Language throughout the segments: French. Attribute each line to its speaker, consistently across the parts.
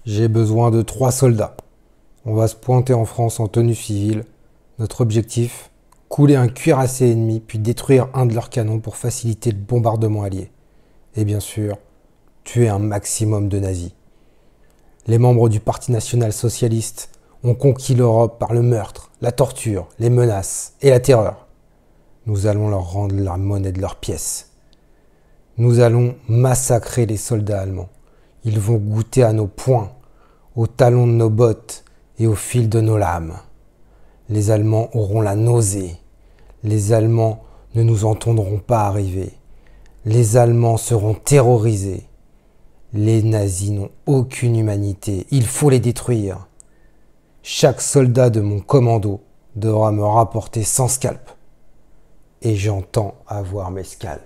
Speaker 1: J'ai besoin de 3 soldats. On va se pointer en France en tenue civile. Notre objectif, couler un cuirassé ennemi, puis détruire un de leurs canons pour faciliter le bombardement allié. Et bien sûr, tuer un maximum de nazis. Les membres du Parti national socialiste ont conquis l'Europe par le meurtre, la torture, les menaces et la terreur. Nous allons leur rendre la monnaie de leurs pièces. Nous allons massacrer les soldats allemands. Ils vont goûter à nos poings, aux talons de nos bottes et au fil de nos lames. Les Allemands auront la nausée. Les Allemands ne nous entendront pas arriver. Les Allemands seront terrorisés. Les nazis n'ont aucune humanité. Il faut les détruire. Chaque soldat de mon commando devra me rapporter 100 scalps. Et j'entends avoir mes scalps.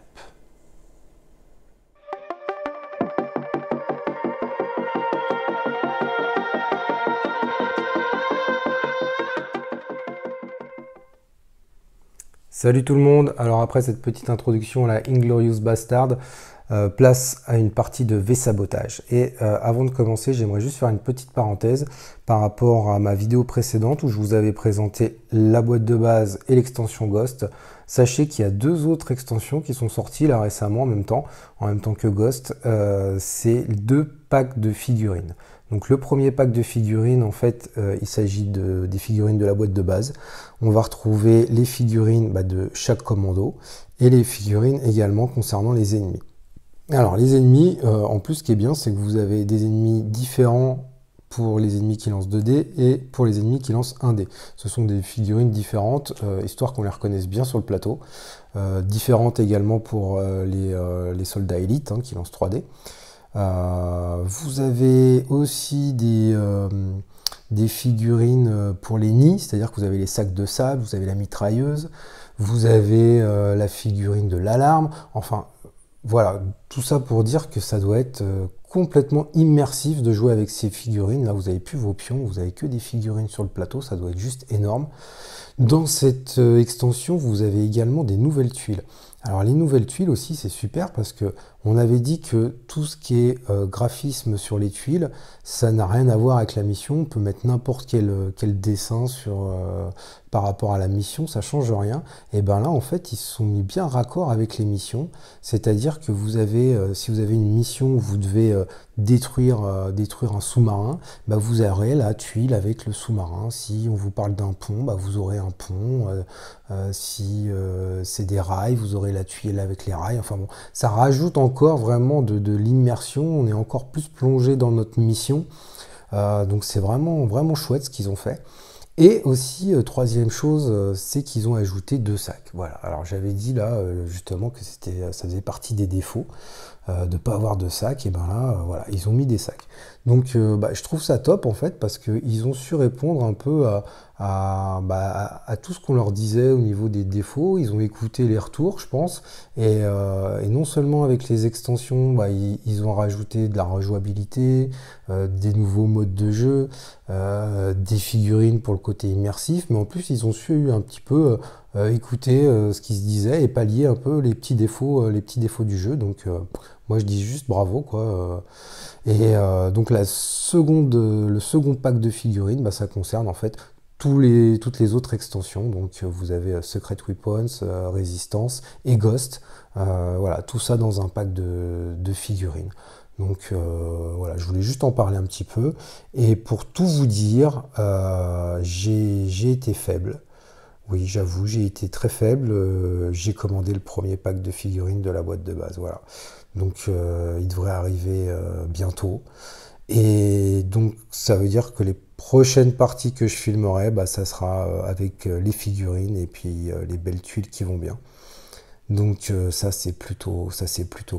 Speaker 1: Salut tout le monde, alors après cette petite introduction à la Inglorious Bastard, place à une partie de V-sabotage. Et avant de commencer, j'aimerais juste faire une petite parenthèse par rapport à ma vidéo précédente où je vous avais présenté la boîte de base et l'extension Ghost. Sachez qu'il y a 2 autres extensions qui sont sorties là récemment en même temps que Ghost. C'est 2 packs de figurines. Donc le premier pack de figurines, en fait, il s'agit des figurines de la boîte de base. On va retrouver les figurines de chaque commando et les figurines également concernant les ennemis. Alors les ennemis, en plus ce qui est bien, c'est que vous avez des ennemis différents pour les ennemis qui lancent 2D et pour les ennemis qui lancent 1D. Ce sont des figurines différentes, histoire qu'on les reconnaisse bien sur le plateau. Différentes également pour les soldats élites qui lancent 3D. Vous avez aussi des figurines pour les nids, c'est-à-dire que vous avez les sacs de sable, vous avez la mitrailleuse, vous avez la figurine de l'alarme, enfin voilà, tout ça pour dire que ça doit être complètement immersif de jouer avec ces figurines. Là vous n'avez plus vos pions, vous avez que des figurines sur le plateau, ça doit être juste énorme. Dans cette extension, vous avez également des nouvelles tuiles. Alors les nouvelles tuiles aussi, c'est super parce que on avait dit que tout ce qui est graphisme sur les tuiles, ça n'a rien à voir avec la mission. On peut mettre n'importe quel dessin par rapport à la mission, ça change rien. Et bien là, en fait, ils se sont mis bien raccord avec les missions. C'est-à-dire que vous avez, si vous avez une mission où vous devez détruire un sous-marin, vous aurez la tuile avec le sous-marin. Si on vous parle d'un pont, vous aurez un pont. Si c'est des rails, vous aurez la tuile avec les rails. Enfin bon, ça rajoute encore vraiment de l'immersion. On est encore plus plongé dans notre mission. Donc c'est vraiment, vraiment chouette ce qu'ils ont fait. Et aussi, troisième chose, c'est qu'ils ont ajouté 2 sacs. Voilà. Alors j'avais dit là justement que ça faisait partie des défauts de ne pas avoir de sacs. Et ben là, voilà, ils ont mis des sacs. Donc je trouve ça top en fait parce qu'ils ont su répondre un peu à tout ce qu'on leur disait au niveau des défauts. Ils ont écouté les retours, je pense, et non seulement avec les extensions, ils ont rajouté de la rejouabilité, des nouveaux modes de jeu, des figurines pour le côté immersif, mais en plus ils ont su un petit peu écouter ce qui se disait et pallier un peu les petits défauts du jeu. Donc moi je dis juste bravo quoi. Donc le second pack de figurines, ça concerne en fait toutes les autres extensions. Donc vous avez Secret Weapons, Résistance et Ghost. Voilà, tout ça dans un pack de figurines. Donc voilà, je voulais juste en parler un petit peu. Et pour tout vous dire, j'ai été faible. Oui, j'avoue, j'ai été très faible. J'ai commandé le premier pack de figurines de la boîte de base. Voilà. Donc il devrait arriver bientôt. Et donc ça veut dire que les prochaines parties que je filmerai, ça sera avec les figurines et puis les belles tuiles qui vont bien. Donc ça c'est plutôt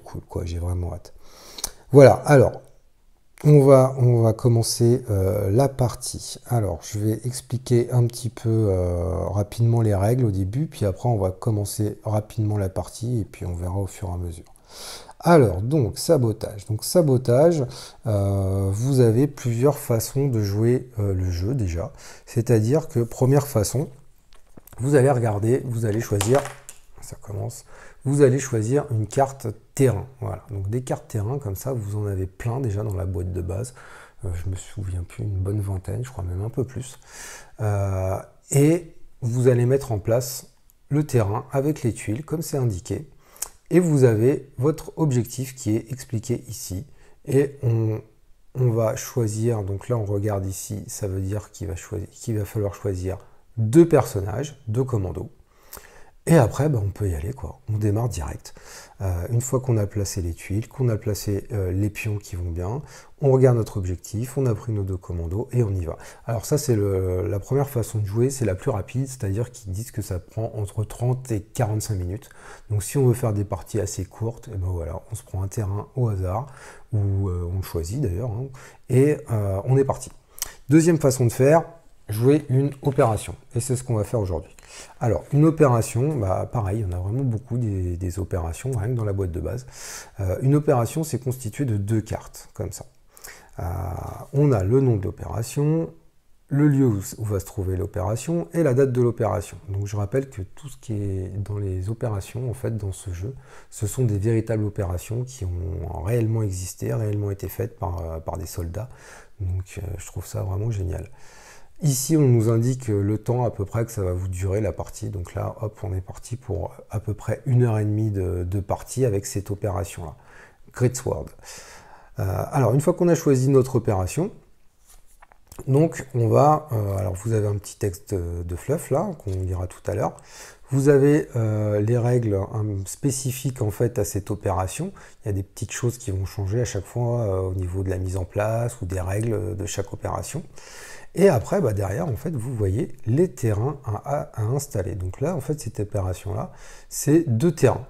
Speaker 1: cool quoi. J'ai vraiment hâte. Voilà. Alors on va commencer la partie. Alors je vais expliquer un petit peu rapidement les règles au début, puis après on va commencer rapidement la partie et puis on verra au fur et à mesure. Alors, donc, sabotage. Donc, sabotage, vous avez plusieurs façons de jouer le jeu déjà. C'est-à-dire que, première façon, vous allez regarder, vous allez choisir, ça commence, vous allez choisir une carte terrain. Voilà, donc des cartes terrain comme ça, vous en avez plein déjà dans la boîte de base. Je me souviens plus, une bonne vingtaine, je crois même un peu plus. Et vous allez mettre en place le terrain avec les tuiles, comme c'est indiqué. Et vous avez votre objectif qui est expliqué ici. Et on va choisir, donc là on regarde ici, ça veut dire qu'il va falloir choisir 2 personnages, 2 commandos. Et après, on peut y aller, quoi. On démarre direct. Une fois qu'on a placé les tuiles, qu'on a placé les pions qui vont bien, on regarde notre objectif, on a pris nos 2 commandos et on y va. Alors ça, c'est la première façon de jouer, c'est la plus rapide, c'est-à-dire qu'ils disent que ça prend entre 30 et 45 minutes. Donc si on veut faire des parties assez courtes, et voilà, on se prend un terrain au hasard, ou on le choisit d'ailleurs, hein, et on est parti. Deuxième façon de faire, jouer une opération. Et c'est ce qu'on va faire aujourd'hui. Alors, une opération, pareil, on a vraiment beaucoup des opérations, rien que dans la boîte de base. Une opération, c'est constitué de 2 cartes, comme ça. On a le nom de l'opération, le lieu où va se trouver l'opération et la date de l'opération. Donc je rappelle que tout ce qui est dans les opérations, en fait, dans ce jeu, ce sont des véritables opérations qui ont réellement existé, réellement été faites par des soldats. Donc je trouve ça vraiment génial. Ici, on nous indique le temps à peu près que ça va vous durer la partie. Donc là, hop, on est parti pour à peu près 1h30 de partie avec cette opération-là. Great Sword. Alors, une fois qu'on a choisi notre opération, donc on va... alors, vous avez un petit texte de fluff là, qu'on lira tout à l'heure. Vous avez les règles spécifiques en fait à cette opération. Il y a des petites choses qui vont changer à chaque fois au niveau de la mise en place ou des règles de chaque opération. Et après, derrière, en fait, vous voyez les terrains à installer. Donc là, en fait, cette opération-là, c'est 2 terrains.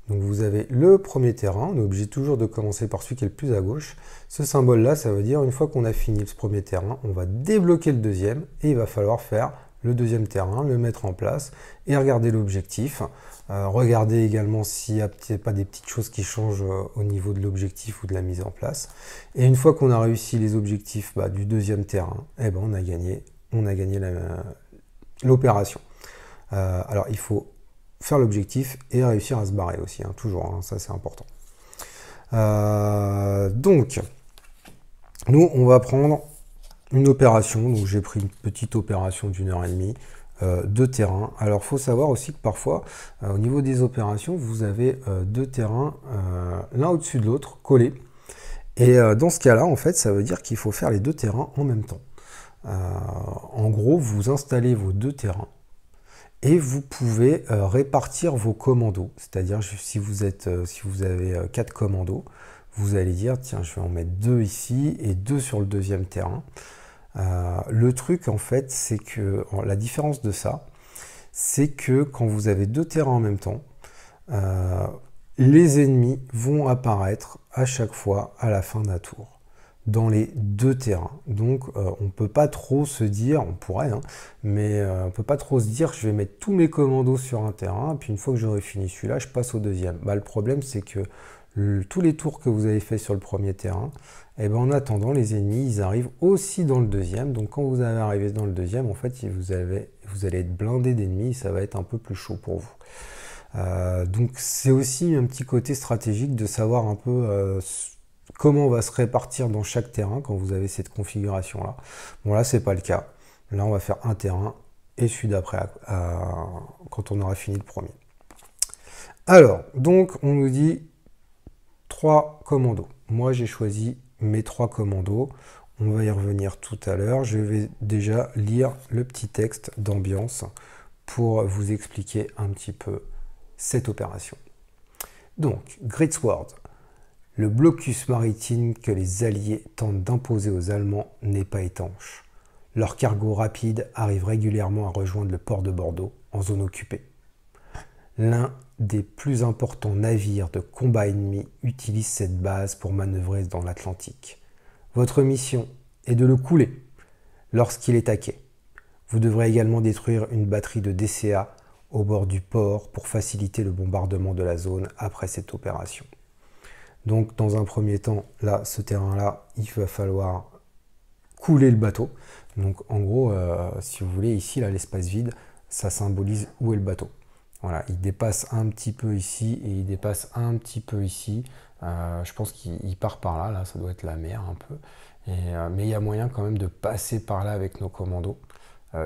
Speaker 1: Donc vous avez le premier terrain, on est obligé toujours de commencer par celui qui est le plus à gauche. Ce symbole-là, ça veut dire, une fois qu'on a fini ce premier terrain, on va débloquer le deuxième, et il va falloir faire le deuxième terrain, le mettre en place, et regarder l'objectif. Regardez également s'il n'y a pas des petites choses qui changent au niveau de l'objectif ou de la mise en place. Et une fois qu'on a réussi les objectifs du deuxième terrain, on a gagné l'opération. Alors il faut faire l'objectif et réussir à se barrer aussi, hein, toujours, hein, ça c'est important. Donc, nous on va prendre une opération, donc j'ai pris une petite opération d'1h30. De terrain. Alors, il faut savoir aussi que parfois, au niveau des opérations, vous avez 2 terrains l'un au-dessus de l'autre, collés. Et dans ce cas-là, en fait, ça veut dire qu'il faut faire les 2 terrains en même temps. En gros, vous installez vos 2 terrains et vous pouvez répartir vos commandos. C'est-à-dire, si vous avez 4 commandos, vous allez dire, tiens, je vais en mettre 2 ici et 2 sur le deuxième terrain. Le truc en fait, c'est que la différence de ça, c'est que quand vous avez 2 terrains en même temps, les ennemis vont apparaître à chaque fois à la fin d'un tour dans les 2 terrains. Donc on ne peut pas trop se dire, on pourrait, hein, mais on ne peut pas trop se dire je vais mettre tous mes commandos sur un terrain, puis une fois que j'aurai fini celui-là, je passe au deuxième. Le problème, c'est que tous les tours que vous avez fait sur le premier terrain, en attendant, les ennemis, ils arrivent aussi dans le deuxième. Donc quand vous allez arriver dans le deuxième, en fait, vous allez être blindé d'ennemis, ça va être un peu plus chaud pour vous. Donc c'est aussi un petit côté stratégique de savoir un peu comment on va se répartir dans chaque terrain quand vous avez cette configuration-là. Bon, là, c'est pas le cas. Là, on va faire un terrain et celui d'après quand on aura fini le premier. Alors, donc, on nous dit 3 commandos. Moi, j'ai choisi mes 3 commandos. On va y revenir tout à l'heure. Je vais déjà lire le petit texte d'ambiance pour vous expliquer un petit peu cette opération. Donc, Great Sword. Le blocus maritime que les Alliés tentent d'imposer aux Allemands n'est pas étanche. Leur cargo rapide arrive régulièrement à rejoindre le port de Bordeaux, en zone occupée. L'un des plus importants navires de combat ennemis utilise cette base pour manœuvrer dans l'Atlantique. Votre mission est de le couler lorsqu'il est à quai. Vous devrez également détruire une batterie de DCA au bord du port pour faciliter le bombardement de la zone après cette opération. Donc dans un premier temps, là, ce terrain-là, il va falloir couler le bateau. Donc en gros, si vous voulez, ici, là, l'espace vide, ça symbolise où est le bateau. Voilà, il dépasse un petit peu ici et il dépasse un petit peu ici. Je pense qu'il part par là, là ça doit être la mer un peu. Mais il y a moyen quand même de passer par là avec nos commandos.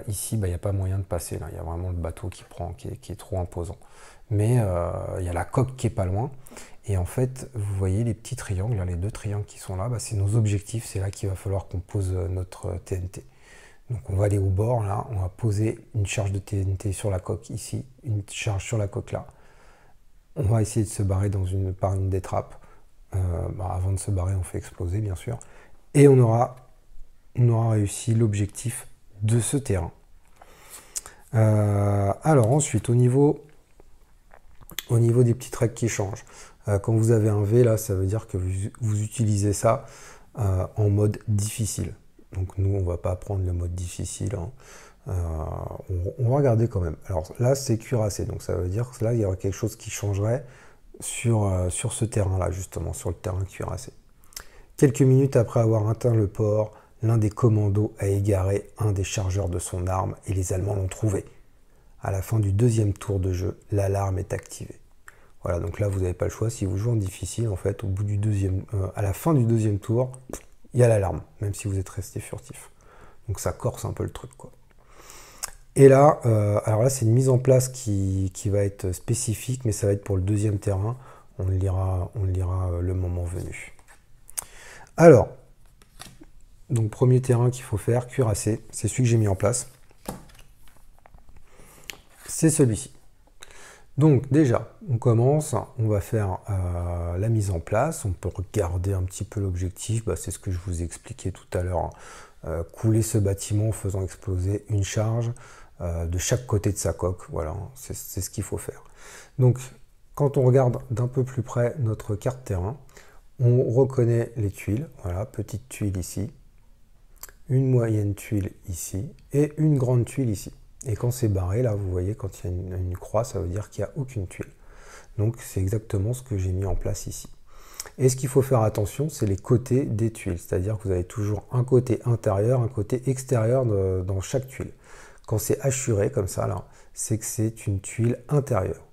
Speaker 1: Ici, bah, il n'y a pas moyen de passer, là. Il y a vraiment le bateau qui prend, qui est trop imposant. Mais il y a la coque qui est pas loin. Et en fait, vous voyez les petits triangles, là, les deux triangles qui sont là, bah, c'est nos objectifs. C'est là qu'il va falloir qu'on pose notre TNT. Donc on va aller au bord, là, on va poser une charge de TNT sur la coque ici, une charge sur la coque là. On va essayer de se barrer par une des trappes. Avant de se barrer, on fait exploser, bien sûr. Et on aura réussi l'objectif de ce terrain. Alors ensuite, au niveau des petites règles qui changent. Quand vous avez un V, là, ça veut dire que vous utilisez ça en mode difficile. Donc nous, on ne va pas prendre le mode difficile. Hein. On va regarder quand même. Alors là, c'est cuirassé. Donc ça veut dire que là, il y aura quelque chose qui changerait sur ce terrain-là, justement, sur le terrain cuirassé. Quelques minutes après avoir atteint le port, l'un des commandos a égaré un des chargeurs de son arme et les Allemands l'ont trouvé. À la fin du deuxième tour de jeu, l'alarme est activée. Voilà, donc là, vous n'avez pas le choix. Si vous jouez en difficile, en fait, à la fin du deuxième tour, il y a l'alarme, même si vous êtes resté furtif. Donc ça corse un peu le truc, quoi. Et là, alors là, c'est une mise en place qui va être spécifique, mais ça va être pour le deuxième terrain. On le lira le moment venu. Alors, donc premier terrain qu'il faut faire, cuirassé, c'est celui que j'ai mis en place. C'est celui-ci. Donc déjà, on commence, on va faire la mise en place, on peut regarder un petit peu l'objectif, c'est ce que je vous ai expliqué tout à l'heure, couler ce bâtiment en faisant exploser une charge de chaque côté de sa coque, voilà, c'est ce qu'il faut faire. Donc quand on regarde d'un peu plus près notre carte terrain, on reconnaît les tuiles, voilà, petite tuile ici, une moyenne tuile ici et une grande tuile ici. Et quand c'est barré, là, vous voyez, quand il y a une croix, ça veut dire qu'il n'y a aucune tuile. Donc, c'est exactement ce que j'ai mis en place ici. Et ce qu'il faut faire attention, c'est les côtés des tuiles. C'est-à-dire que vous avez toujours un côté intérieur, un côté extérieur dans chaque tuile. Quand c'est hachuré comme ça, là, c'est que c'est une tuile intérieure.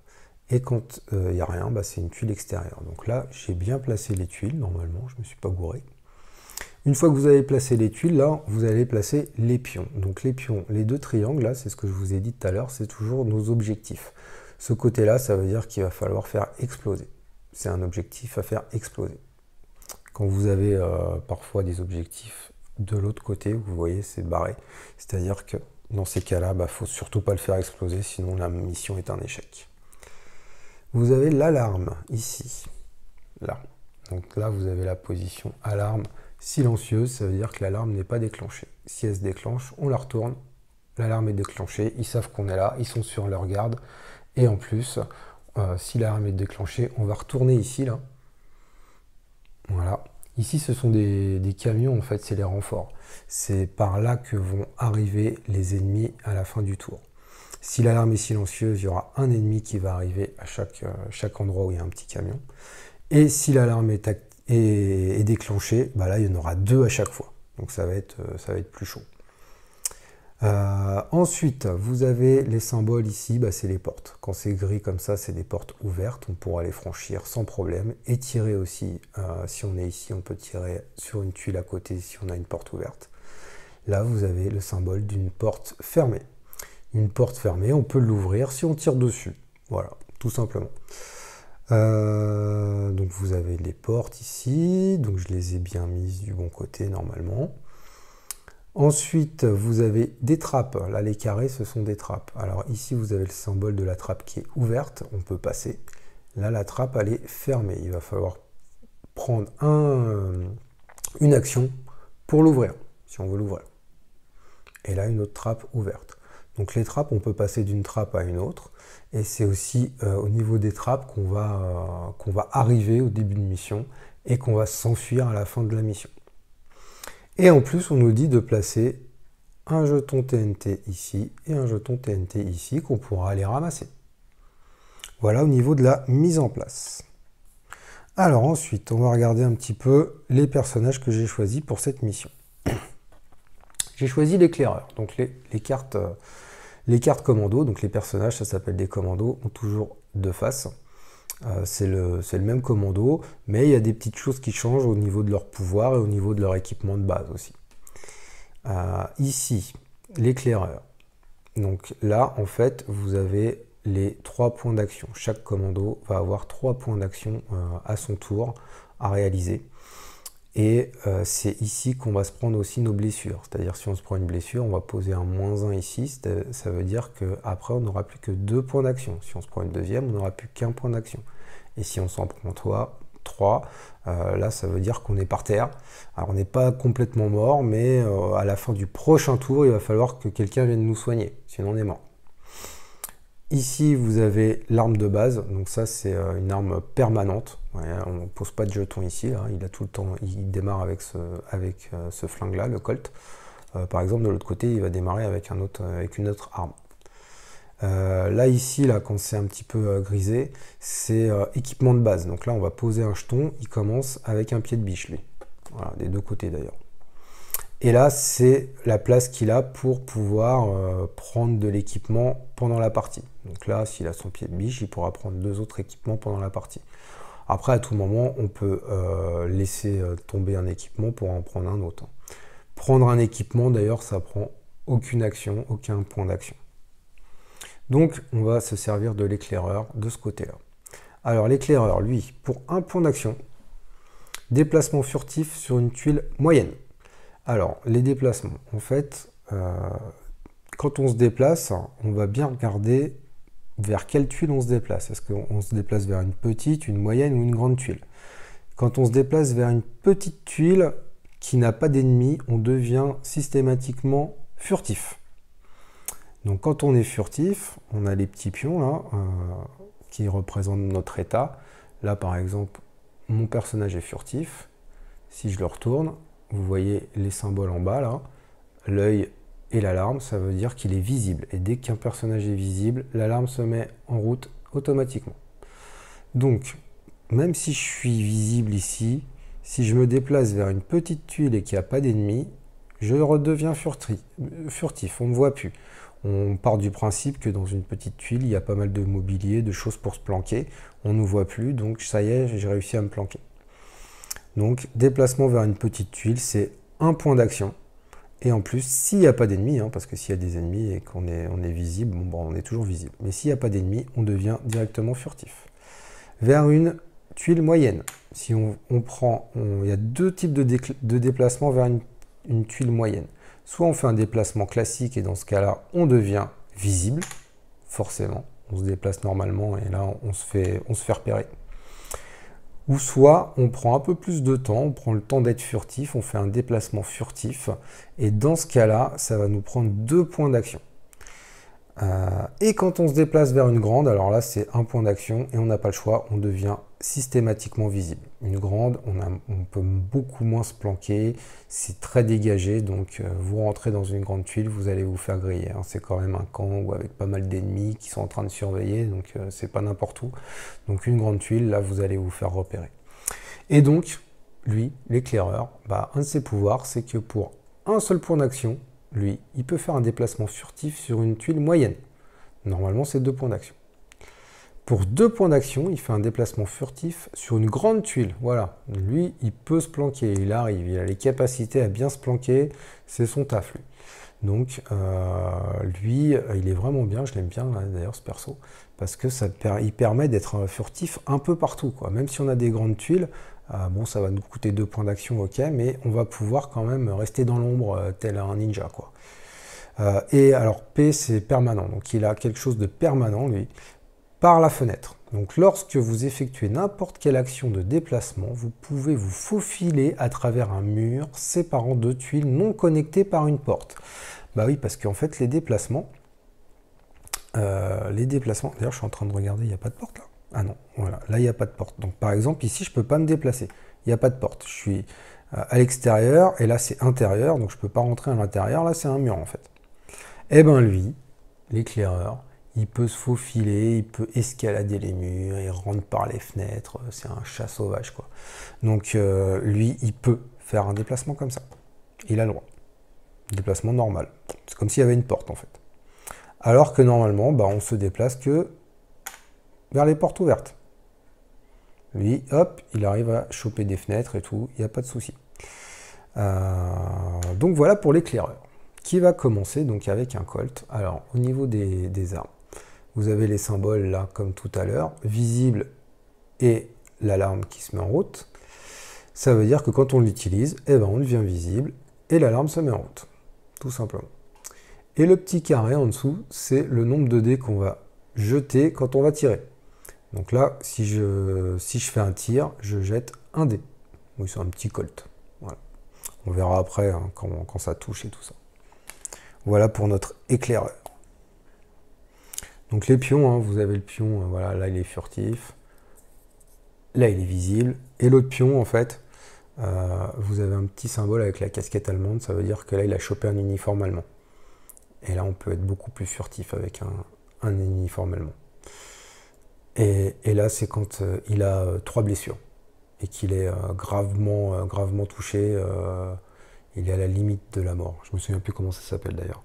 Speaker 1: Et quand il n'y a rien, c'est une tuile extérieure. Donc là, j'ai bien placé les tuiles, normalement, je ne me suis pas gouré. Une fois que vous avez placé les tuiles, là, vous allez placer les pions. Donc les pions, les deux triangles, là, c'est ce que je vous ai dit tout à l'heure, c'est toujours nos objectifs. Ce côté-là, ça veut dire qu'il va falloir faire exploser. C'est un objectif à faire exploser. Quand vous avez parfois des objectifs de l'autre côté, vous voyez, c'est barré. C'est-à-dire que dans ces cas-là, il ne faut surtout pas le faire exploser, sinon la mission est un échec. Vous avez l'alarme ici, là. Donc là, vous avez la position alarme silencieuse, ça veut dire que l'alarme n'est pas déclenchée. Si elle se déclenche, on la retourne, l'alarme est déclenchée, ils savent qu'on est là, ils sont sur leur garde, et en plus, si l'alarme est déclenchée, on va retourner ici, là. Voilà. Ici, ce sont des camions, en fait, c'est les renforts. C'est par là que vont arriver les ennemis à la fin du tour. Si l'alarme est silencieuse, il y aura un ennemi qui va arriver à chaque endroit où il y a un petit camion. Et si l'alarme est déclenchée, là, il y en aura deux à chaque fois. Donc ça va être plus chaud. Ensuite, vous avez les symboles ici, c'est les portes. Quand c'est gris comme ça, c'est des portes ouvertes. On pourra les franchir sans problème. Et tirer aussi, si on est ici, on peut tirer sur une tuile à côté si on a une porte ouverte. Là, vous avez le symbole d'une porte fermée. Une porte fermée, on peut l'ouvrir si on tire dessus. Voilà, tout simplement. Donc vous avez les portes ici, donc je les ai bien mises du bon côté normalement. Ensuite, vous avez des trappes. Là, les carrés, ce sont des trappes. Alors ici, vous avez le symbole de la trappe qui est ouverte, on peut passer. Là, la trappe, elle est fermée. Il va falloir prendre une action pour l'ouvrir, si on veut l'ouvrir. Et là, une autre trappe ouverte. Donc les trappes, on peut passer d'une trappe à une autre. Et c'est aussi au niveau des trappes qu'on va arriver au début de mission et qu'on va s'enfuir à la fin de la mission. Et en plus, on nous dit de placer un jeton TNT ici et un jeton TNT ici qu'on pourra aller ramasser. Voilà au niveau de la mise en place. Alors ensuite, on va regarder un petit peu les personnages que j'ai choisis pour cette mission. J'ai choisi l'éclaireur. Donc les cartes Les cartes commando, donc les personnages, ça s'appelle des commandos, ont toujours deux faces. C'est le même commando, mais il y a des petites choses qui changent au niveau de leur pouvoir et au niveau de leur équipement de base aussi. Ici, l'éclaireur. Donc là, en fait, vous avez les 3 points d'action. Chaque commando va avoir 3 points d'action à son tour à réaliser. Et c'est ici qu'on va se prendre aussi nos blessures. C'est-à-dire si on se prend une blessure, on va poser un -1 ici. Ça veut dire qu'après, on n'aura plus que 2 points d'action. Si on se prend une deuxième, on n'aura plus qu'un point d'action. Et si on s'en prend 3, là, ça veut dire qu'on est par terre. Alors, on n'est pas complètement mort, mais à la fin du prochain tour, il va falloir que quelqu'un vienne nous soigner. Sinon, on est mort. Ici, vous avez l'arme de base. Donc ça, c'est une arme permanente. Ouais, on ne pose pas de jeton ici. Là. Il a tout le temps, il démarre avec ce flingue-là, le Colt. Par exemple, de l'autre côté, il va démarrer avec une autre arme. Là, ici, là, quand c'est un petit peu grisé, c'est équipement de base. Donc là, on va poser un jeton. Il commence avec un pied de biche, lui. Voilà, des deux côtés d'ailleurs. Et là, c'est la place qu'il a pour pouvoir prendre de l'équipement pendant la partie. Donc là, s'il a son pied de biche, il pourra prendre 2 autres équipements pendant la partie. Après, à tout moment, on peut laisser tomber un équipement pour en prendre un autre. Prendre un équipement, d'ailleurs, ça prend aucune action, aucun point d'action. Donc, on va se servir de l'éclaireur de ce côté-là. Alors, l'éclaireur, lui, pour un point d'action, déplacement furtif sur une tuile moyenne. Alors, les déplacements, en fait, quand on se déplace, on va bien regarder vers quelle tuile on se déplace. Est-ce qu'on se déplace vers une petite, une moyenne ou une grande tuile? Quand on se déplace vers une petite tuile qui n'a pas d'ennemis, on devient systématiquement furtif. Donc quand on est furtif, on a les petits pions là, qui représentent notre état. Là, par exemple, mon personnage est furtif. Si je le retourne, vous voyez les symboles en bas là, l'œil et l'alarme, ça veut dire qu'il est visible. Et dès qu'un personnage est visible, l'alarme se met en route automatiquement. Donc, même si je suis visible ici, si je me déplace vers une petite tuile et qu'il n'y a pas d'ennemi, je redeviens furtif, on ne me voit plus. On part du principe que dans une petite tuile, il y a pas mal de mobilier, de choses pour se planquer. On ne nous voit plus, donc ça y est, j'ai réussi à me planquer. Donc, déplacement vers une petite tuile, c'est un point d'action. Et en plus, s'il n'y a pas d'ennemis, parce que s'il y a des ennemis et qu'on est visible, bon, on est toujours visible. Mais s'il n'y a pas d'ennemis, on devient directement furtif. Vers une tuile moyenne. Si on prend, il y a 2 types de déplacement vers une tuile moyenne. Soit on fait un déplacement classique et dans ce cas-là, on devient visible, forcément. On se déplace normalement et là, on se fait repérer. Ou soit on prend un peu plus de temps, on prend le temps d'être furtif, on fait un déplacement furtif, et dans ce cas-là, ça va nous prendre 2 points d'action. Et quand on se déplace vers une grande, alors là c'est un point d'action et on n'a pas le choix, on devient systématiquement visible. Une grande, on peut beaucoup moins se planquer, c'est très dégagé, donc vous rentrez dans une grande tuile, vous allez vous faire griller. C'est quand même un camp où avec pas mal d'ennemis qui sont en train de surveiller, donc c'est pas n'importe où. Donc une grande tuile, là vous allez vous faire repérer. Et donc, lui, l'éclaireur, un de ses pouvoirs, c'est que pour un seul point d'action, lui, il peut faire un déplacement furtif sur une tuile moyenne. Normalement, c'est 2 points d'action. Pour 2 points d'action, il fait un déplacement furtif sur une grande tuile. Voilà, lui, il peut se planquer, il arrive, il a les capacités à bien se planquer, c'est son taf, lui. Donc, lui, il est vraiment bien, je l'aime bien, d'ailleurs, ce perso, parce que il permet d'être furtif un peu partout, quoi. Même si on a des grandes tuiles, bon, ça va nous coûter 2 points d'action, ok, mais on va pouvoir quand même rester dans l'ombre tel un ninja, quoi. Et alors, P, c'est permanent, donc il a quelque chose de permanent, lui, par la fenêtre. Donc, lorsque vous effectuez n'importe quelle action de déplacement, vous pouvez vous faufiler à travers un mur séparant 2 tuiles non connectées par une porte. Bah oui, parce qu'en fait, les déplacements, d'ailleurs, je suis en train de regarder, il n'y a pas de porte là. Ah non, voilà, là il n'y a pas de porte. Donc par exemple, ici, je ne peux pas me déplacer. Il n'y a pas de porte. Je suis à l'extérieur et là c'est intérieur, donc je ne peux pas rentrer à l'intérieur. Là c'est un mur en fait. Et bien lui, l'éclaireur, il peut se faufiler, il peut escalader les murs, il rentre par les fenêtres. C'est un chat sauvage quoi. Donc lui, il peut faire un déplacement comme ça. Il a le droit. Déplacement normal. C'est comme s'il y avait une porte en fait. Alors que normalement, bah, on se déplace que vers les portes ouvertes. Lui, hop, il arrive à choper des fenêtres et tout, il n'y a pas de souci. Donc voilà pour l'éclaireur, qui va commencer donc avec un Colt. Alors, au niveau des armes, vous avez les symboles là, comme tout à l'heure, visible et l'alarme qui se met en route. Ça veut dire que quand on l'utilise, eh ben, on devient visible et l'alarme se met en route, tout simplement. Et le petit carré en dessous, c'est le nombre de dés qu'on va jeter quand on va tirer. Donc là, si je fais un tir, je jette un dé. Oui, c'est un petit Colt. Voilà. On verra après hein, quand ça touche et tout ça. Voilà pour notre éclaireur. Donc les pions, hein, vous avez le pion, voilà, là il est furtif. Là il est visible. Et l'autre pion, en fait, vous avez un petit symbole avec la casquette allemande. Ça veut dire que là il a chopé un uniforme allemand. Et là on peut être beaucoup plus furtif avec un uniforme allemand. Et là c'est quand il a 3 blessures. Et qu'il est gravement touché. Il est à la limite de la mort. Je me souviens plus comment ça s'appelle d'ailleurs.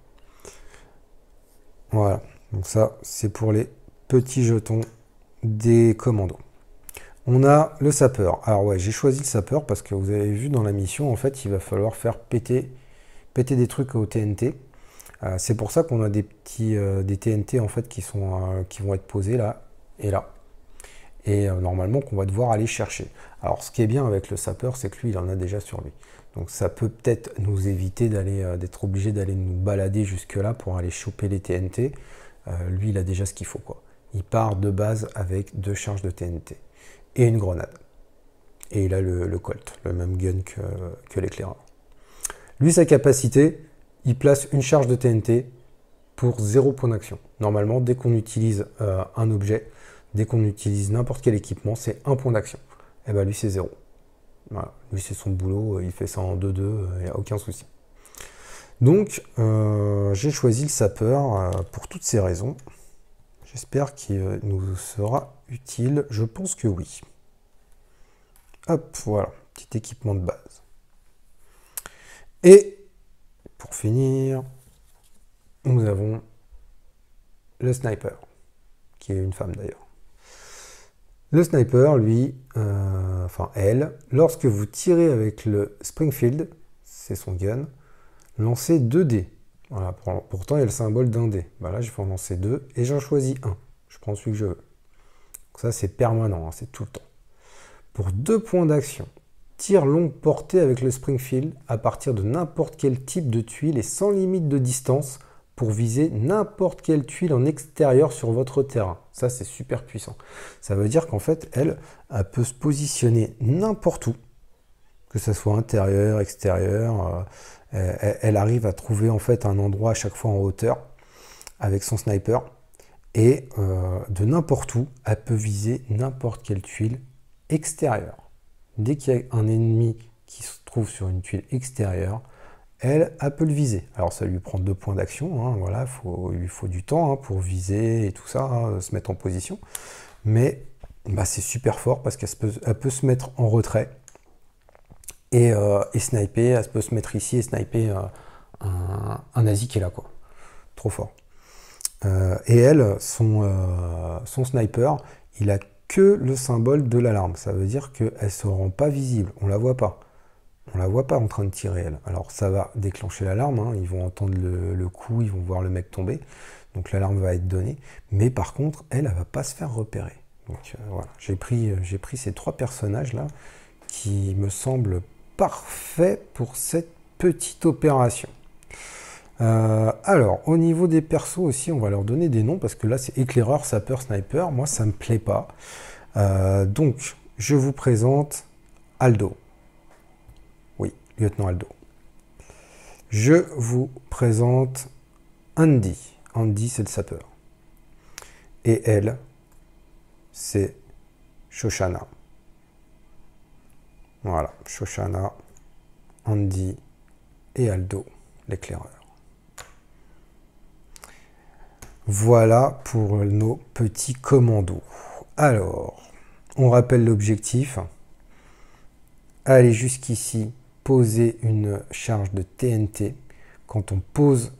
Speaker 1: Voilà. Donc ça, c'est pour les petits jetons des commandos. On a le sapeur. Alors ouais, j'ai choisi le sapeur parce que vous avez vu dans la mission, en fait, il va falloir faire péter des trucs au TNT. C'est pour ça qu'on a des TNT en fait qui vont être posés là et là. Et normalement qu'on va devoir aller chercher. Alors ce qui est bien avec le sapeur, c'est que lui, il en a déjà sur lui. Donc ça peut peut-être nous éviter d'être obligé d'aller nous balader jusque là pour aller choper les TNT. Lui, il a déjà ce qu'il faut, quoi. Il part de base avec 2 charges de TNT et une grenade. Et il a le Colt, le même gun que l'éclaireur. Lui, sa capacité, il place une charge de TNT pour 0 point d'action. Normalement, dès qu'on utilise un objet, dès qu'on utilise n'importe quel équipement, c'est 1 point d'action. Et bien lui, c'est 0. Voilà. Lui, c'est son boulot, il fait ça en 2-2, il n'y a aucun souci. Donc, j'ai choisi le sapeur pour toutes ces raisons. J'espère qu'il nous sera utile. Je pense que oui. Hop, voilà, petit équipement de base. Et, pour finir, nous avons le sniper, qui est une femme d'ailleurs. Le sniper, lui, enfin elle, lorsque vous tirez avec le Springfield, c'est son gun, lancez 2 dés. Voilà, pourtant il y a le symbole d'un dé. Ben là, je vais en lancer 2 et j'en choisis un. Je prends celui que je veux. Donc ça, c'est permanent, hein, c'est tout le temps. Pour 2 points d'action, tir longue portée avec le Springfield à partir de n'importe quel type de tuile et sans limite de distance pour viser n'importe quelle tuile en extérieur sur votre terrain. Ça, c'est super puissant. Ça veut dire qu'en fait, elle peut se positionner n'importe où, que ce soit intérieur, extérieur. Elle arrive à trouver en fait un endroit à chaque fois en hauteur avec son sniper. Et de n'importe où, elle peut viser n'importe quelle tuile extérieure. Dès qu'il y a un ennemi qui se trouve sur une tuile extérieure, elle peut le viser. Alors ça lui prend 2 points d'action, hein, voilà, il lui faut du temps hein, pour viser et tout ça, hein, se mettre en position. Mais bah, c'est super fort parce qu'elle peut se mettre en retrait et sniper, elle peut se mettre ici et sniper un nazi qui est là, quoi. Trop fort. Et elle, son sniper, il a que le symbole de l'alarme. Ça veut dire qu'elle ne se rend pas visible, on la voit pas. On la voit pas en train de tirer, elle. Alors ça va déclencher l'alarme, hein. Ils vont entendre le coup, ils vont voir le mec tomber. Donc l'alarme va être donnée. Mais par contre, elle va pas se faire repérer. Donc voilà, j'ai pris ces 3 personnages-là qui me semblent parfaits pour cette petite opération. Alors, au niveau des persos aussi, on va leur donner des noms parce que là, c'est éclaireur, sapeur, sniper. Moi, ça me plaît pas. Donc, je vous présente Aldo. Oui, lieutenant Aldo. Je vous présente Andy. Andy, c'est le sapeur. Et elle, c'est Shoshana. Voilà, Shoshana, Andy et Aldo, l'éclaireur. Voilà pour nos petits commandos. Alors, on rappelle l'objectif. Aller jusqu'ici, poser une charge de TNT. Quand on pose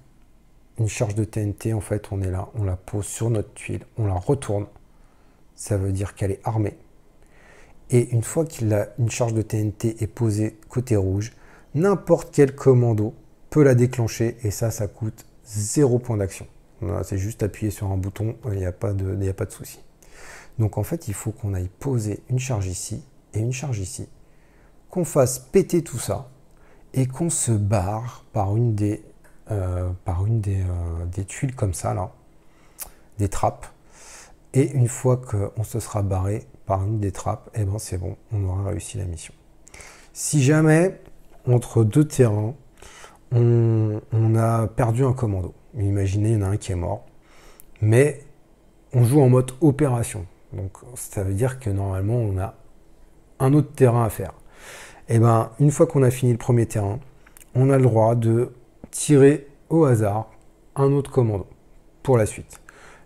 Speaker 1: une charge de TNT, en fait, on est là, on la pose sur notre tuile, on la retourne. Ça veut dire qu'elle est armée. Et une fois qu'une charge de TNT est posée côté rouge, n'importe quel commando peut la déclencher et ça coûte 0 point d'action. C'est juste appuyer sur un bouton, il n'y a pas de souci. Donc en fait, il faut qu'on aille poser une charge ici et une charge ici, qu'on fasse péter tout ça et qu'on se barre par une des tuiles comme ça, là, des trappes. Et une fois qu'on se sera barré par une des trappes, et ben c'est bon, on aura réussi la mission. Si jamais, entre deux terrains, on a perdu un commando, imaginez, il y en a un qui est mort, mais on joue en mode opération. Donc ça veut dire que normalement, on a un autre terrain à faire. Et ben, une fois qu'on a fini le premier terrain, on a le droit de tirer au hasard un autre commando pour la suite.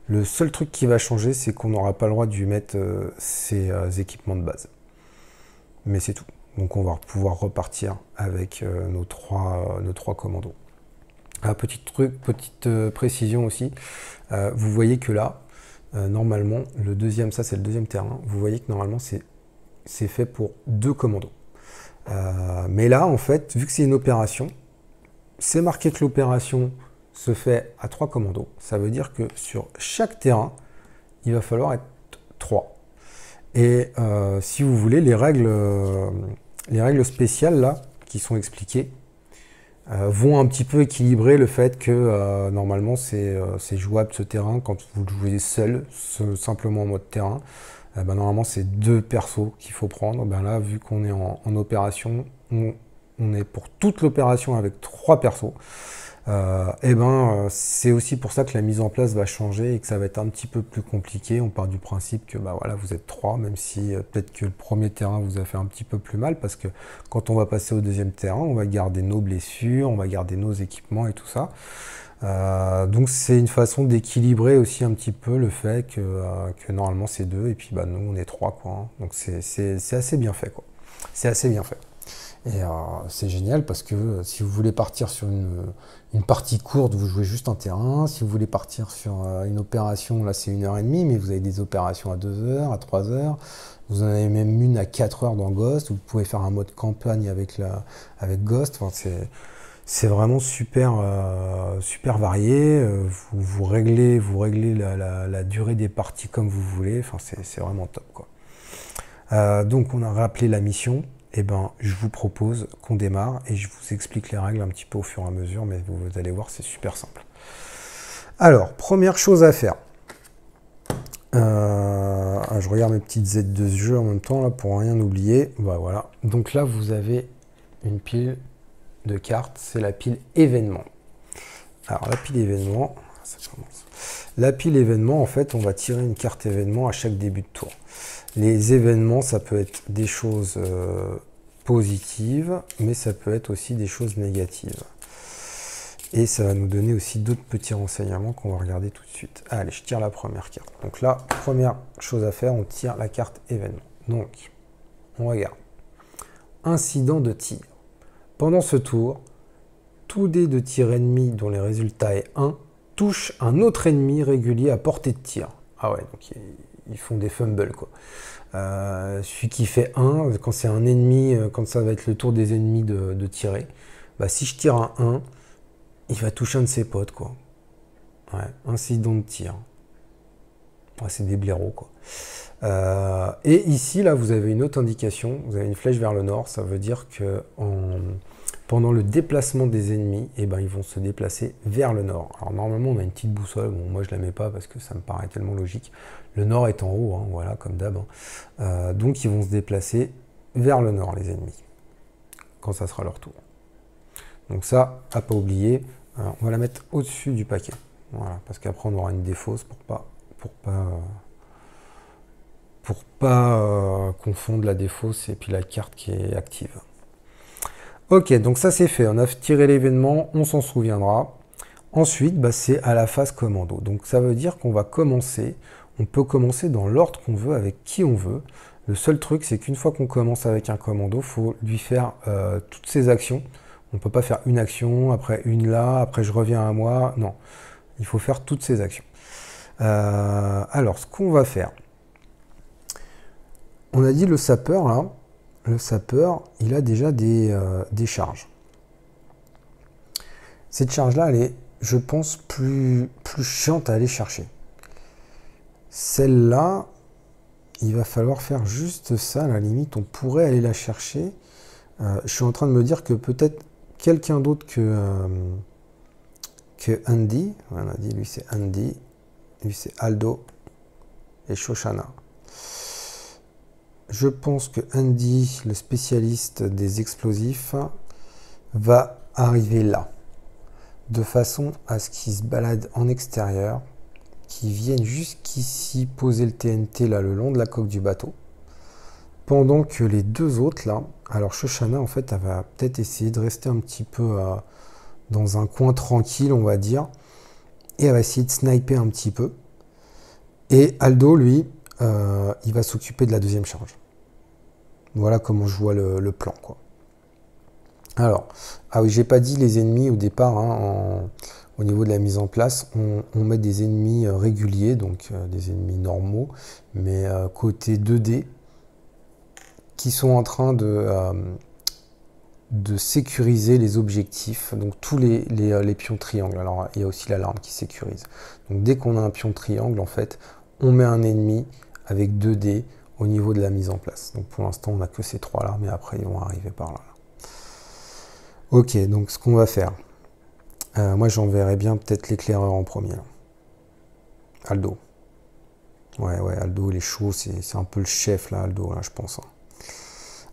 Speaker 1: Le seul truc qui va changer, c'est qu'on n'aura pas le droit de lui mettre ses équipements de base. Mais c'est tout. Donc on va pouvoir repartir avec nos trois commandos. Petite précision aussi, vous voyez que là, normalement, ça c'est le deuxième terrain, vous voyez que normalement c'est fait pour 2 commandos. Mais là, en fait, vu que c'est une opération, c'est marqué que l'opération se fait à 3 commandos. Ça veut dire que sur chaque terrain, il va falloir être 3. Et si vous voulez, les règles spéciales là, qui sont expliquées, vont un petit peu équilibrer le fait que normalement c'est jouable ce terrain quand vous le jouez seul, simplement en mode terrain. Normalement c'est 2 persos qu'il faut prendre. Là, vu qu'on est en opération, on est pour toute l'opération avec 3 persos. C'est aussi pour ça que la mise en place va changer et que ça va être un petit peu plus compliqué. On part du principe que voilà, vous êtes 3, même si peut-être que le premier terrain vous a fait un petit peu plus mal, parce que quand on va passer au deuxième terrain, on va garder nos blessures, on va garder nos équipements et tout ça. Donc c'est une façon d'équilibrer aussi un petit peu le fait que normalement c'est 2 et puis nous on est 3 quoi, hein. Donc c'est assez bien fait quoi. C'est assez bien fait. Et c'est génial parce que si vous voulez partir sur une partie courte, vous jouez juste un terrain. Si vous voulez partir sur une opération, là c'est 1h30, mais vous avez des opérations à 2h, à 3h. Vous en avez même une à 4h dans Ghost. Vous pouvez faire un mode campagne avec Ghost. Enfin, c'est vraiment super varié. Vous réglez la durée des parties comme vous voulez. Enfin, c'est vraiment top quoi. Donc on a rappelé la mission. Je vous propose qu'on démarre et je vous explique les règles un petit peu au fur et à mesure, mais vous allez voir, c'est super simple. Alors, première chose à faire. Je regarde mes petites aides de jeu en même temps, là, pour rien oublier. Voilà. Donc là, vous avez une pile de cartes, c'est la pile événement. Alors, la pile événement, ça commence. La pile événement, en fait, on va tirer une carte événement à chaque début de tour. Les événements, ça peut être des choses positives, mais ça peut être aussi des choses négatives. Et ça va nous donner aussi d'autres petits renseignements qu'on va regarder tout de suite. Allez, je tire la première carte. Donc là, première chose à faire, on tire la carte événement. Donc, on regarde. Incident de tir. Pendant ce tour, tout dé de tir ennemi dont le résultat est 1 touche un autre ennemi régulier à portée de tir. Ah ouais, donc ils font des fumbles quoi. Celui qui fait 1, quand c'est un ennemi, quand ça va être le tour des ennemis de tirer, si je tire un 1, il va toucher un de ses potes quoi. Ouais, incident de tir. Ouais, c'est des blaireaux quoi. Et ici là vous avez une autre indication, vous avez une flèche vers le nord, ça veut dire que pendant le déplacement des ennemis, ils vont se déplacer vers le nord. Alors normalement on a une petite boussole, bon moi je la mets pas parce que ça me paraît tellement logique. Le nord est en haut, hein, voilà, comme d'hab. Donc ils vont se déplacer vers le nord les ennemis, quand ça sera leur tour. Donc ça, à pas oublier, on va la mettre au-dessus du paquet. Voilà, parce qu'après on aura une défausse pour pas confondre la défausse et puis la carte qui est active. Ok, donc ça c'est fait, on a tiré l'événement, on s'en souviendra. Ensuite, c'est à la phase commando. Donc ça veut dire qu'on va commencer, on peut commencer dans l'ordre qu'on veut, avec qui on veut. Le seul truc, c'est qu'une fois qu'on commence avec un commando, il faut lui faire toutes ses actions. On ne peut pas faire une action, après une là, après je reviens à moi. Non, il faut faire toutes ces actions. Alors, ce qu'on va faire, on a dit le sapeur, là, le sapeur, il a déjà des charges. Cette charge-là, elle est, je pense, plus chiante à aller chercher. Celle-là, il va falloir faire juste ça, à la limite, on pourrait aller la chercher. Je suis en train de me dire que peut-être quelqu'un d'autre que Andy, on a dit, lui c'est Andy, lui c'est Aldo et Shoshana. Je pense que Andy, le spécialiste des explosifs, va arriver là, de façon à ce qu'il se balade en extérieur, qu'il vienne jusqu'ici poser le TNT là le long de la coque du bateau, pendant que les deux autres là, alors Shoshana en fait elle va peut-être essayer de rester un petit peu dans un coin tranquille on va dire, et elle va essayer de sniper un petit peu, et Aldo lui il va s'occuper de la deuxième charge. Voilà comment je vois le plan quoi. Alors, ah oui, j'ai pas dit les ennemis au départ, hein, au niveau de la mise en place, on met des ennemis réguliers, donc des ennemis normaux, mais côté 2D, qui sont en train de sécuriser les objectifs, donc tous les pions triangles. Alors, il y a aussi l'alarme qui sécurise. Donc, dès qu'on a un pion triangle, en fait, on met un ennemi avec 2D au niveau de la mise en place. Donc, pour l'instant, on n'a que ces trois-là, mais après, ils vont arriver par là. Ok, donc ce qu'on va faire, moi j'enverrai bien peut-être l'éclaireur en premier. Là. Aldo. Ouais, Aldo il est chaud, c'est un peu le chef là, Aldo, là je pense. Hein.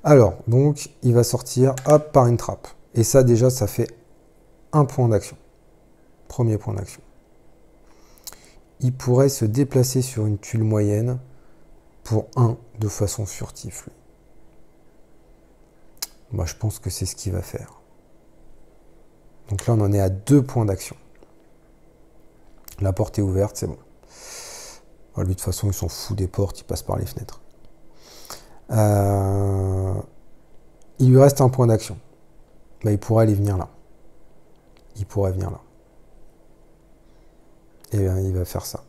Speaker 1: Alors, donc il va sortir, hop, par une trappe. Et ça déjà, ça fait un point d'action. Premier point d'action. Il pourrait se déplacer sur une tuile moyenne pour 1 de façon furtive. Lui. Moi je pense que c'est ce qu'il va faire. Donc là, on en est à 2 points d'action. La porte est ouverte, c'est bon. Lui, de toute façon, il s'en fout des portes, il passe par les fenêtres. Il lui reste un point d'action. Bah, il pourrait aller venir là. Il pourrait venir là. Et bien, il va faire ça.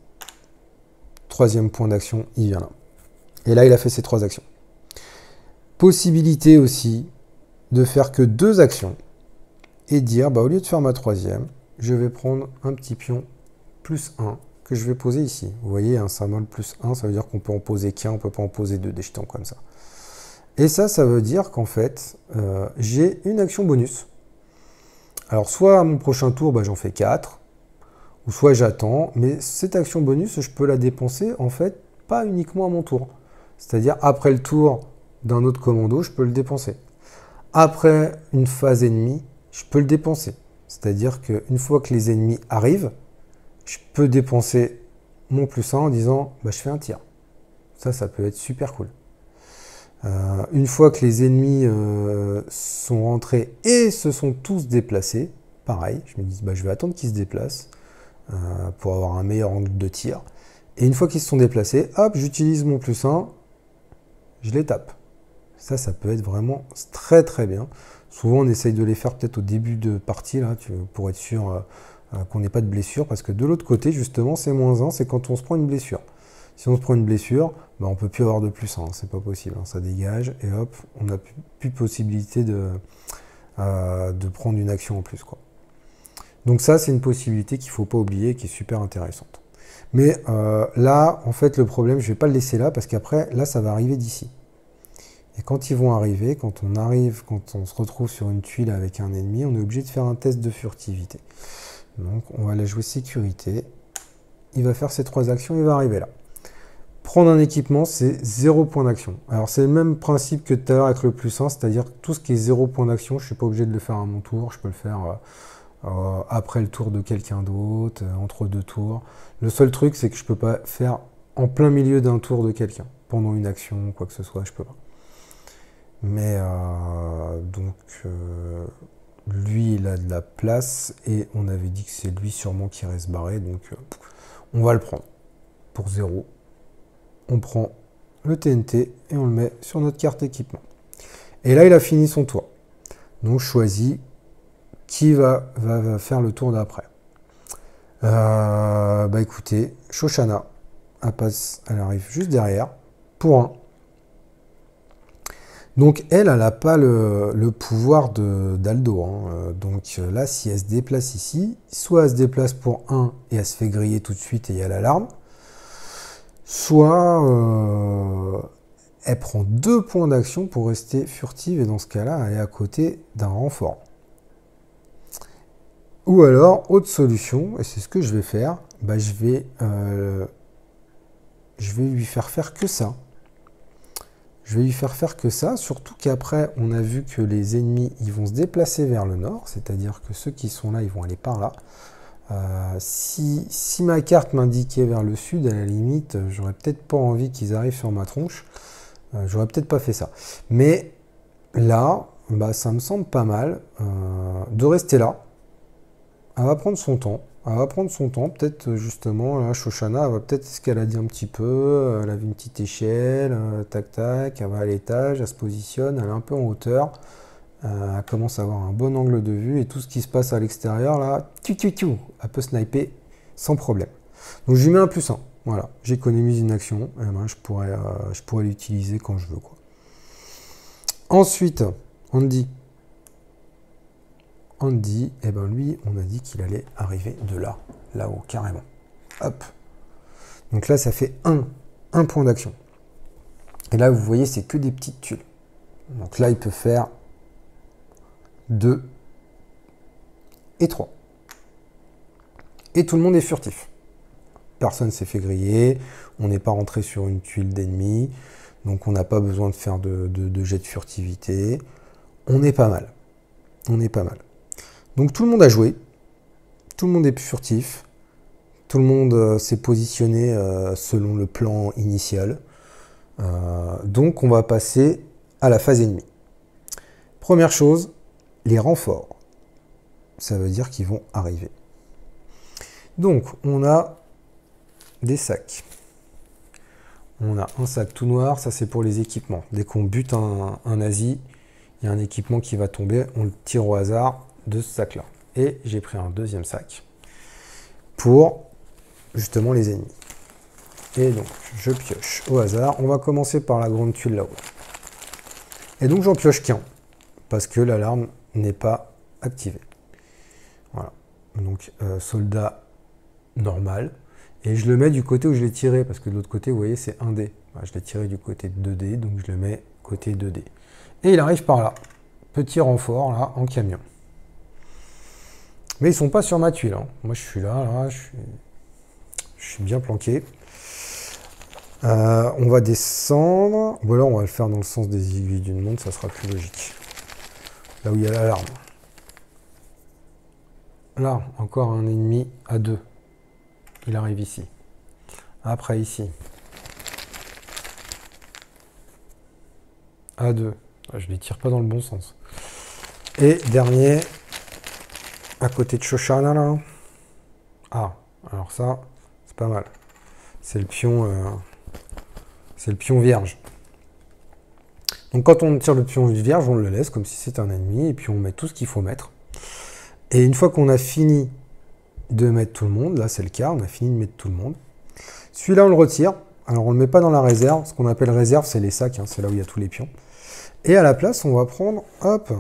Speaker 1: 3e point d'action, il vient là. Et là, il a fait ses 3 actions. Possibilité aussi de faire que 2 actions. Et dire, bah, au lieu de faire ma 3e, je vais prendre un petit pion plus 1 que je vais poser ici. Vous voyez, un symbole plus 1, ça veut dire qu'on peut en poser qu'un, on ne peut pas en poser 2 des jetons comme ça. Et ça veut dire qu'en fait, j'ai une action bonus. Alors, soit à mon prochain tour, bah, j'en fais 4, ou soit j'attends, mais cette action bonus, je peux la dépenser, en fait, pas uniquement à mon tour. C'est-à-dire, après le tour d'un autre commando, je peux le dépenser. Après une phase ennemie, je peux le dépenser. C'est-à-dire qu'une fois que les ennemis arrivent, je peux dépenser mon plus 1 en disant bah, je fais un tir. Ça peut être super cool. Une fois que les ennemis sont rentrés et se sont tous déplacés, pareil, je me dis bah, je vais attendre qu'ils se déplacent pour avoir un meilleur angle de tir. Et une fois qu'ils se sont déplacés, hop, j'utilise mon plus 1, je les tape. Ça peut être vraiment très très bien. Souvent, on essaye de les faire peut-être au début de partie, là, pour être sûr qu'on n'ait pas de blessure, parce que de l'autre côté, justement, c'est -1, c'est quand on se prend une blessure. Si on se prend une blessure, bah, on ne peut plus avoir de plus 1, c'est pas possible, hein, ça dégage, et hop, on n'a plus possibilité de prendre une action en plus, quoi. Donc ça, c'est une possibilité qu'il ne faut pas oublier, qui est super intéressante. Mais là, en fait, le problème, je ne vais pas le laisser là, parce qu'après, là, ça va arriver d'ici. Et quand ils vont arriver, quand on se retrouve sur une tuile avec un ennemi, on est obligé de faire un test de furtivité. Donc on va la jouer sécurité. Il va faire ses 3 actions, il va arriver là. Prendre un équipement, c'est 0 point d'action. Alors c'est le même principe que tout à l'heure avec le plus 1, c'est-à-dire que tout ce qui est 0 point d'action, je ne suis pas obligé de le faire à mon tour, je peux le faire après le tour de quelqu'un d'autre, entre 2 tours. Le seul truc, c'est que je ne peux pas faire en plein milieu d'un tour de quelqu'un, pendant une action, quoi que ce soit, je ne peux pas. Mais lui, il a de la place et on avait dit que c'est lui sûrement qui irait se barrer. Donc, on va le prendre pour 0. On prend le TNT et on le met sur notre carte équipement. Et là, il a fini son tour. Donc, je choisis qui va faire le tour d'après. Bah écoutez, Shoshana, elle arrive juste derrière, pour 1. Donc elle n'a pas le pouvoir d'Aldo. Hein. Donc là, si elle se déplace ici, soit elle se déplace pour 1 et elle se fait griller tout de suite et il y a l'alarme, soit elle prend 2 points d'action pour rester furtive et dans ce cas-là, elle est à côté d'un renfort. Ou alors, autre solution, et c'est ce que je vais faire, bah, je vais lui faire que ça. Je vais lui faire que ça, surtout qu'après, on a vu que les ennemis, ils vont se déplacer vers le nord, c'est-à-dire que ceux qui sont là, ils vont aller par là. Si ma carte m'indiquait vers le sud, à la limite, j'aurais peut-être pas envie qu'ils arrivent sur ma tronche. J'aurais peut-être pas fait ça. Mais là, bah, ça me semble pas mal de rester là. Elle va prendre son temps. Peut-être justement, là, Shoshana, elle va peut-être escalader un petit peu. Elle a une petite échelle, tac tac, elle va à l'étage, elle se positionne, elle est un peu en hauteur. Elle commence à avoir un bon angle de vue et tout ce qui se passe à l'extérieur, là, elle peut sniper sans problème. Donc je lui mets un +1. Voilà, j'économise une action. Et ben, je pourrais l'utiliser quand je veux, quoi. Ensuite, Andy, eh ben lui, on a dit qu'il allait arriver de là-haut, carrément. Hop. Donc là, ça fait un point d'action. Et là, vous voyez, c'est que des petites tuiles. Donc là, il peut faire 2 et 3. Et tout le monde est furtif. Personne ne s'est fait griller. On n'est pas rentré sur une tuile d'ennemi. Donc on n'a pas besoin de faire de jet de furtivité. On est pas mal. Donc tout le monde a joué. Tout le monde est furtif. Tout le monde s'est positionné selon le plan initial. Donc on va passer à la phase ennemie. Première chose, les renforts. Ça veut dire qu'ils vont arriver. Donc on a des sacs. On a un sac tout noir, ça c'est pour les équipements. Dès qu'on bute un nazi, il y a un équipement qui va tomber, on le tire au hasard de ce sac-là. Et j'ai pris un deuxième sac pour justement les ennemis. Et donc je pioche au hasard. On va commencer par la grande tuile là-haut. Et donc j'en pioche qu'un, parce que l'alarme n'est pas activée. Voilà. Donc soldat normal. Et je le mets du côté où je l'ai tiré, parce que de l'autre côté, vous voyez, c'est 1D. Voilà, je l'ai tiré du côté de 2D, donc je le mets côté 2D. Et il arrive par là. Petit renfort, là, en camion. Mais ils sont pas sur ma tuile. Hein. Moi, je suis là, je suis bien planqué. On va descendre. Ou alors, on va le faire dans le sens des aiguilles d'une montre, ça sera plus logique. Là où il y a l'alarme. Là, encore un ennemi à 2. Il arrive ici. Après, ici. À 2. Je ne les tire pas dans le bon sens. Et dernier, à côté de Shoshana, là. Ah, alors ça, c'est pas mal. C'est le pion vierge. Donc quand on tire le pion vierge, on le laisse comme si c'était un ennemi, et puis on met tout ce qu'il faut mettre. Et une fois qu'on a fini de mettre tout le monde, là c'est le cas, on a fini de mettre tout le monde. Celui-là on le retire, alors on ne le met pas dans la réserve, ce qu'on appelle réserve c'est les sacs, hein, c'est là où il y a tous les pions. Et à la place on va prendre, hop,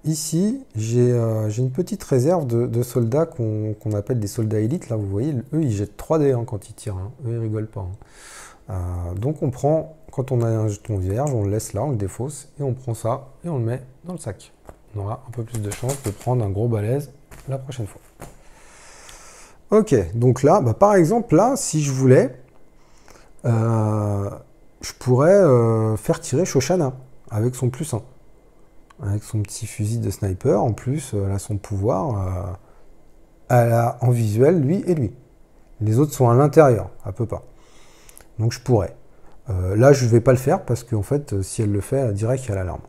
Speaker 1: ici j'ai une petite réserve de soldats qu'on appelle des soldats élites, là vous voyez, eux ils jettent 3D hein, quand ils tirent, hein. Eux ils rigolent pas. Hein. Donc on prend, quand on a un jeton vierge, on le laisse là, on le défausse, et on prend ça, et on le met dans le sac. On aura un peu plus de chance de prendre un gros balèze la prochaine fois. Ok, donc là, bah, par exemple, là, si je voulais, je pourrais faire tirer Shoshana avec son +1. Avec son petit fusil de sniper, en plus, elle a son pouvoir. Elle a en visuel lui et lui. Les autres sont à l'intérieur, elle peut pas. Donc je pourrais. Là, je ne vais pas le faire parce qu'en fait, si elle le fait, direct, il y a l'alarme.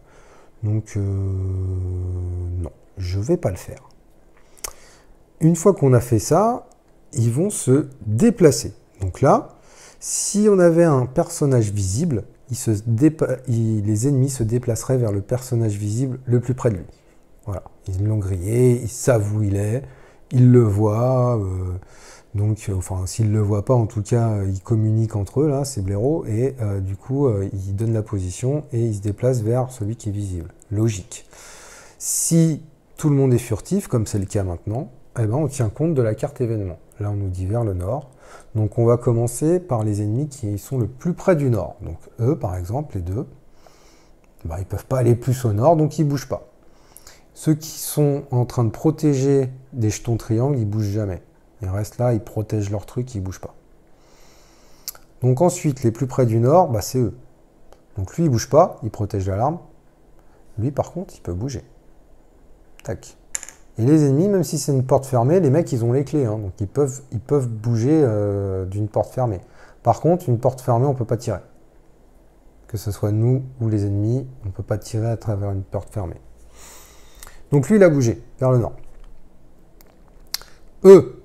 Speaker 1: Donc, non, je ne vais pas le faire. Une fois qu'on a fait ça, ils vont se déplacer. Donc là, si on avait un personnage visible, les ennemis se déplaceraient vers le personnage visible le plus près de lui. Voilà. Ils l'ont grillé, ils savent où il est, ils le voient. Enfin, s'ils ne le voient pas, en tout cas, ils communiquent entre eux, là, ces blaireaux, et du coup, ils donnent la position et ils se déplacent vers celui qui est visible. Logique. Si tout le monde est furtif, comme c'est le cas maintenant, eh ben, on tient compte de la carte événement. Là, on nous dit vers le nord. Donc, on va commencer par les ennemis qui sont le plus près du nord. Donc, eux, par exemple, les deux, bah, ils ne peuvent pas aller plus au nord, donc ils ne bougent pas. Ceux qui sont en train de protéger des jetons triangles, ils ne bougent jamais. Ils restent là, ils protègent leur truc, ils ne bougent pas. Donc ensuite, les plus près du nord, bah, c'est eux. Donc lui, il ne bouge pas, il protège l'alarme. Lui, par contre, il peut bouger. Tac. Et les ennemis, même si c'est une porte fermée, les mecs, ils ont les clés. Hein, donc ils peuvent bouger d'une porte fermée. Par contre, une porte fermée, on ne peut pas tirer. Que ce soit nous ou les ennemis, on ne peut pas tirer à travers une porte fermée. Donc lui, il a bougé vers le nord. Eux,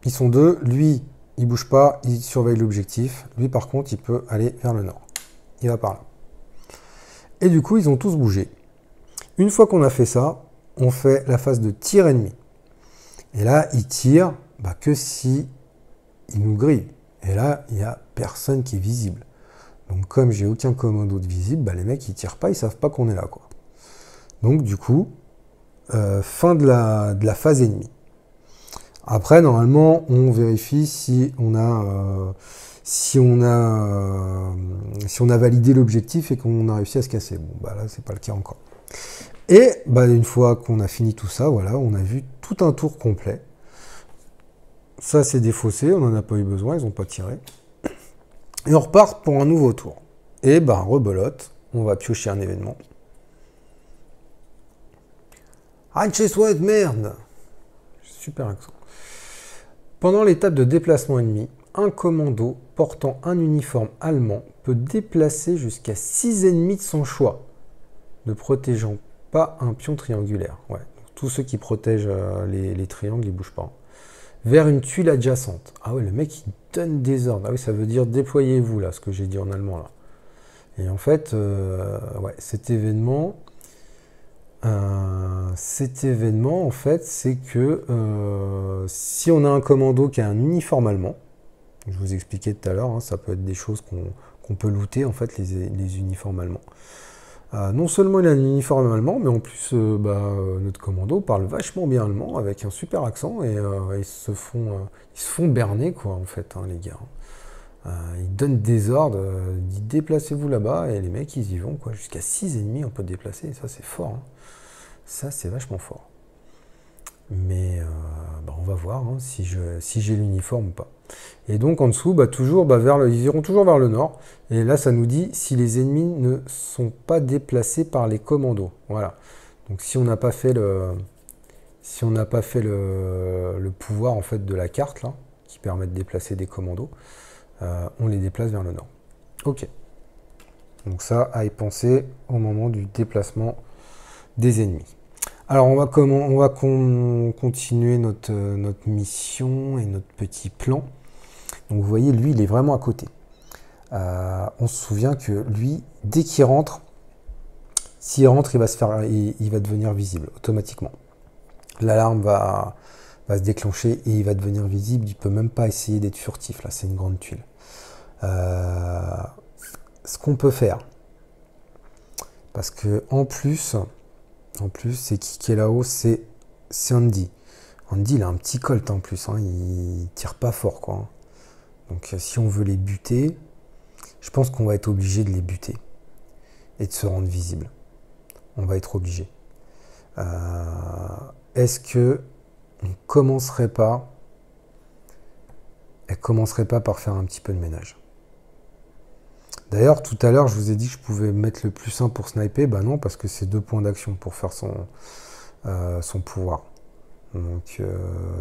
Speaker 1: ils sont deux, lui, il bouge pas, il surveille l'objectif. Lui, par contre, il peut aller vers le nord. Il va par là. Et du coup, ils ont tous bougé. Une fois qu'on a fait ça, on fait la phase de tir ennemi. Et là, ils tirent que si ils nous grillent. Et là, il n'y a personne qui est visible. Donc, comme j'ai aucun commando de visible, les mecs, ils tirent pas, ils savent pas qu'on est là, quoi. Donc, du coup, fin de la phase ennemie. Après, normalement, on vérifie si on a validé l'objectif et qu'on a réussi à se casser. Bon, là, c'est pas le cas encore. Et une fois qu'on a fini tout ça, voilà, on a vu tout un tour complet. Ça, c'est défaussé, on n'en a pas eu besoin, ils n'ont pas tiré. Et on repart pour un nouveau tour. Et rebelote, on va piocher un événement. Ah, chez soi, merde! Super accent. Pendant l'étape de déplacement ennemi, un commando portant un uniforme allemand peut déplacer jusqu'à 6 ennemis de son choix, ne protégeant pas un pion triangulaire. Ouais. Donc, tous ceux qui protègent les triangles, ils ne bougent pas. Vers une tuile adjacente. Ah ouais, le mec, il donne des ordres. Ah oui, ça veut dire déployez-vous, là, ce que j'ai dit en allemand, là. Et en fait, cet événement, en fait, c'est que si on a un commando qui a un uniforme allemand, je vous expliquais tout à l'heure, hein, ça peut être des choses qu'on peut looter, en fait, les uniformes allemands. Non seulement il a un uniforme allemand, mais en plus, notre commando parle vachement bien allemand, avec un super accent, et ils se font berner, quoi, en fait, hein, les gars. Ils donnent des ordres, ils disent déplacez-vous là-bas, et les mecs, ils y vont, quoi. Jusqu'à 6 ennemis, on peut déplacer, et ça, c'est fort, hein. Ça, c'est vachement fort. Mais on va voir hein, si j'ai l'uniforme ou pas. Et donc, en dessous, ils iront toujours vers le nord. Et là, ça nous dit si les ennemis ne sont pas déplacés par les commandos. Voilà. Donc, si on n'a pas fait le pouvoir en fait de la carte, là, qui permet de déplacer des commandos, on les déplace vers le nord. Ok. Donc ça, à y penser au moment du déplacement des ennemis. Alors on va continuer notre mission et notre petit plan. Donc vous voyez, lui, il est vraiment à côté. On se souvient que lui, dès qu'il rentre, s'il rentre, il va devenir visible automatiquement. L'alarme va se déclencher et il va devenir visible. Il ne peut même pas essayer d'être furtif. Là, c'est une grande tuile. Ce qu'on peut faire, parce que en plus, c'est qui est là-haut, c'est Andy. Andy, il a un petit colt en plus, hein, il tire pas fort, quoi. Hein. Donc si on veut les buter, je pense qu'on va être obligé de les buter et de se rendre visible. On va être obligé. Est-ce que on commencerait pas par faire un petit peu de ménage? D'ailleurs, tout à l'heure, je vous ai dit que je pouvais mettre le +1 pour sniper. Ben non, parce que c'est 2 points d'action pour faire son pouvoir. Donc,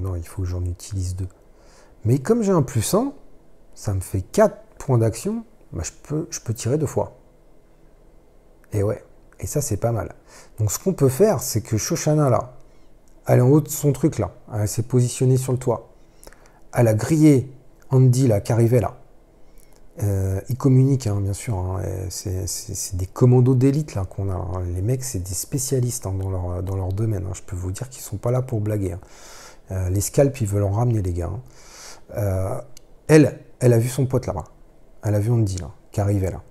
Speaker 1: non, il faut que j'en utilise 2. Mais comme j'ai un +1, ça me fait 4 points d'action. Ben, je peux tirer 2 fois. Et ouais, et ça, c'est pas mal. Donc, ce qu'on peut faire, c'est que Shoshana, là, elle est en haut de son truc, là. Elle s'est positionnée sur le toit. Elle a grillé Andy, là, qui arrivait là. Ils communiquent, hein, bien sûr. Hein, c'est des commandos d'élite là qu'on a. Hein. Les mecs, c'est des spécialistes hein, dans leur domaine. Hein. Je peux vous dire qu'ils sont pas là pour blaguer. Hein. Les scalps, ils veulent en ramener, les gars. Hein. Elle a vu son pote là-bas. Elle a vu Andy là, qui arrivait là.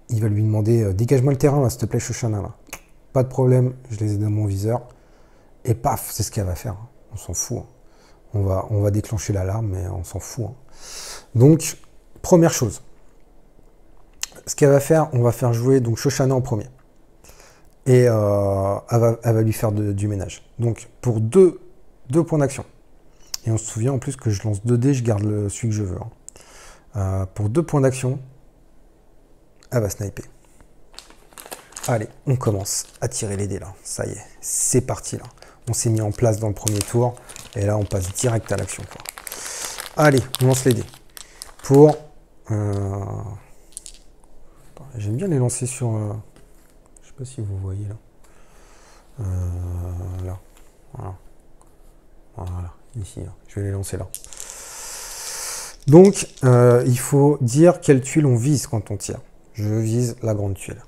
Speaker 1: Il va lui demander dégage-moi le terrain là, s'il te plaît, Shoshana là. Pas de problème, je les ai dans mon viseur. Et paf, c'est ce qu'elle va faire. Hein. On s'en fout. Hein. On va déclencher l'alarme, mais on s'en fout. Hein. Donc, première chose. Ce qu'elle va faire, on va faire jouer donc Shoshana en premier. Et elle va lui faire du ménage. Donc, pour deux points d'action. Et on se souvient en plus que je lance 2 dés, je garde celui que je veux. Hein. Pour 2 points d'action, elle va sniper. Allez, on commence à tirer les dés là. Ça y est, c'est parti là. On s'est mis en place dans le premier tour. Et là, on passe direct à l'action. Allez, on lance les dés. Pour... J'aime bien les lancer sur... Je sais pas si vous voyez là. Là. Voilà. Voilà. Ici. Là. Je vais les lancer là. Donc, il faut dire quelle tuile on vise quand on tire. Je vise la grande tuile.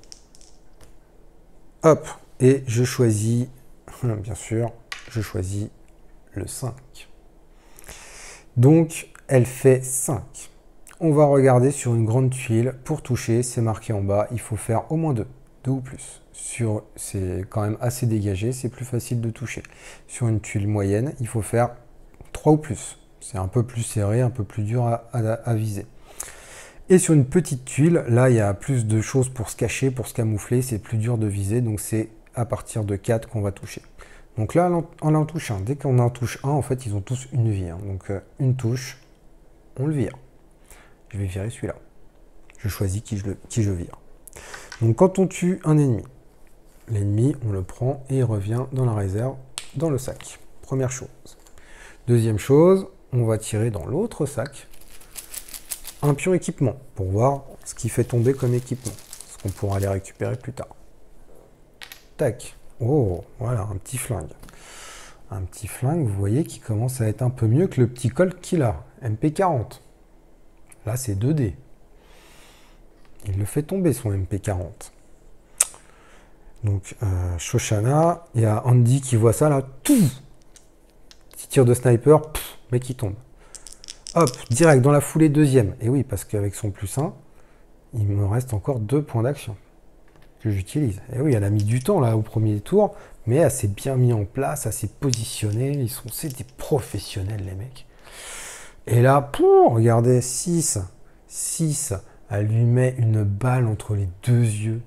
Speaker 1: Hop. Et je choisis... Bien sûr, je choisis le 5. Donc, elle fait 5. On va regarder sur une grande tuile. Pour toucher, c'est marqué en bas, il faut faire au moins 2. 2 ou plus. C'est quand même assez dégagé, c'est plus facile de toucher. Sur une tuile moyenne, il faut faire 3 ou plus. C'est un peu plus serré, un peu plus dur à viser. Et sur une petite tuile, là, il y a plus de choses pour se cacher, pour se camoufler. C'est plus dur de viser, donc c'est à partir de 4 qu'on va toucher. Donc là, on en touche un. Dès qu'on en touche un, en fait, ils ont tous une vie. Hein. Donc, une touche, on le vire. Je vais virer celui-là. Je choisis qui je vire. Donc, quand on tue un ennemi, l'ennemi, on le prend et il revient dans la réserve, dans le sac. Première chose. Deuxième chose, on va tirer dans l'autre sac un pion équipement pour voir ce qui fait tomber comme équipement. Ce qu'on pourra aller récupérer plus tard. Tac. Oh, voilà, un petit flingue. Un petit flingue, vous voyez, qui commence à être un peu mieux que le petit Colt qu'il a. MP40. Là, c'est 2D. Il le fait tomber, son MP40. Donc, Shoshana, il y a Andy qui voit ça, là. Tout. Petit tir de sniper, mec, il tombe. Hop, direct dans la foulée, deuxième. Et oui, parce qu'avec son +1, il me reste encore 2 points d'action que j'utilise. Et oui, elle a mis du temps là au premier tour, mais elle s'est bien mis en place, elle s'est positionnée. C'est des professionnels, les mecs. Et là, regardez, 6. Elle lui met une balle entre les 2 yeux.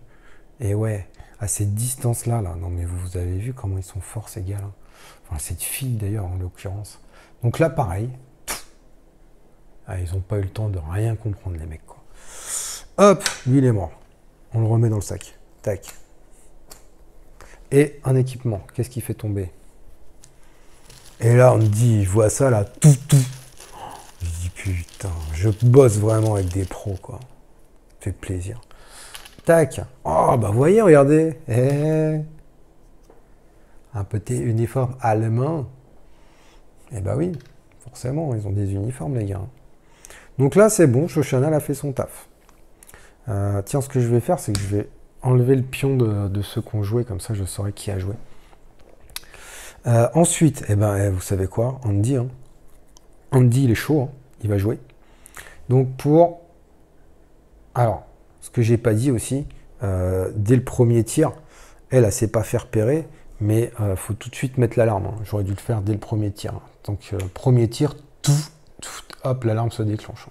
Speaker 1: Et ouais, à cette distance-là, là. Non, mais vous avez vu comment ils sont forts, ces gars-là. Enfin, cette fille, d'ailleurs, en l'occurrence. Donc là, pareil. Ils n'ont pas eu le temps de rien comprendre, les mecs, quoi. Hop, lui, il est mort. On le remet dans le sac. Tac. Et un équipement. Qu'est-ce qui fait tomber? Et là, on me dit, il voit ça, là, tout. Je dis, putain, je bosse vraiment avec des pros, quoi. Ça fait plaisir. Tac. Oh, bah, voyez, regardez. Un petit uniforme allemand. Eh bah oui, forcément, ils ont des uniformes, les gars. Donc là, c'est bon, Shoshana a fait son taf. Tiens, ce que je vais faire, c'est que je vais enlever le pion de ceux qui ont joué, comme ça je saurai qui a joué. Ensuite, vous savez quoi, Andy, hein. Andy, il est chaud, hein. Il va jouer. Donc pour... Alors, ce que j'ai pas dit aussi, dès le premier tir, elle sait pas faire repérer, mais faut tout de suite mettre l'alarme. Hein. J'aurais dû le faire dès le premier tir. Hein. Donc, premier tir, hop, l'alarme se déclenche.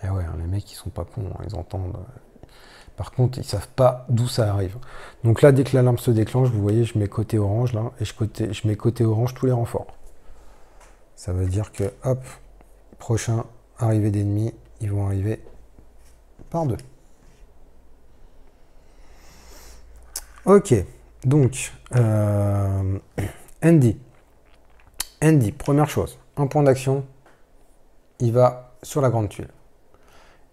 Speaker 1: Et ouais, les mecs, ils sont pas cons, hein, ils entendent. Par contre, ils savent pas d'où ça arrive. Donc là, dès que l'alarme se déclenche, vous voyez, je mets côté orange là, et je mets côté orange tous les renforts. Ça veut dire que, hop, prochain arrivée d'ennemis, ils vont arriver par 2. Ok, donc, Andy, première chose, un point d'action, il va sur la grande tuile.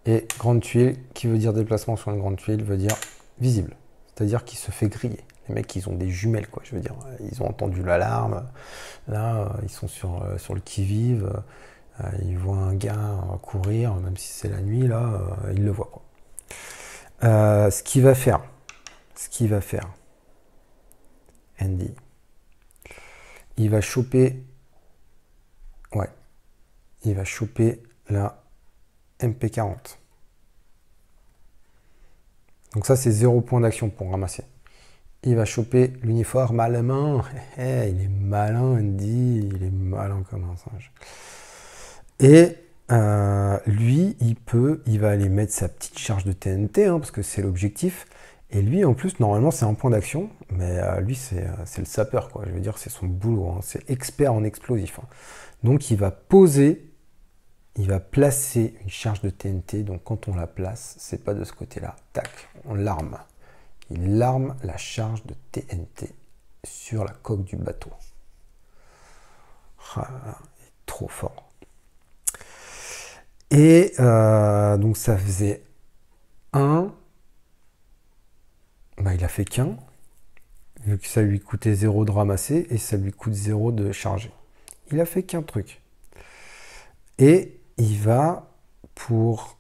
Speaker 1: Et grande tuile, qui veut dire déplacement sur une grande tuile, veut dire visible. C'est-à-dire qu'il se fait griller. Les mecs, ils ont des jumelles, quoi. Je veux dire, ils ont entendu l'alarme. Là, ils sont sur le qui-vive. Il voit un gars courir, même si c'est la nuit, là, il le voit, quoi. Ce qu'il va faire, Andy, il va choper, ouais, il va choper la MP40. Donc ça, c'est 0 point d'action pour ramasser. Il va choper l'uniforme allemand. Il est malin, Andy. Il est malin comme un singe. Et lui, il va aller mettre sa petite charge de TNT, hein, parce que c'est l'objectif. Et lui, en plus, normalement, c'est un point d'action. Mais lui, c'est le sapeur, quoi. Je veux dire, c'est son boulot. Hein. C'est expert en explosifs. Hein. Donc, il va poser, il va placer une charge de TNT. Donc, quand on la place, c'est pas de ce côté-là. Tac, on l'arme. Il arme la charge de TNT sur la coque du bateau. Ah, il est trop fort. Et donc ça faisait 1. Bah, il a fait qu'un. Vu que ça lui coûtait 0 de ramasser et ça lui coûte 0 de charger. Il a fait qu'un truc. Et il va pour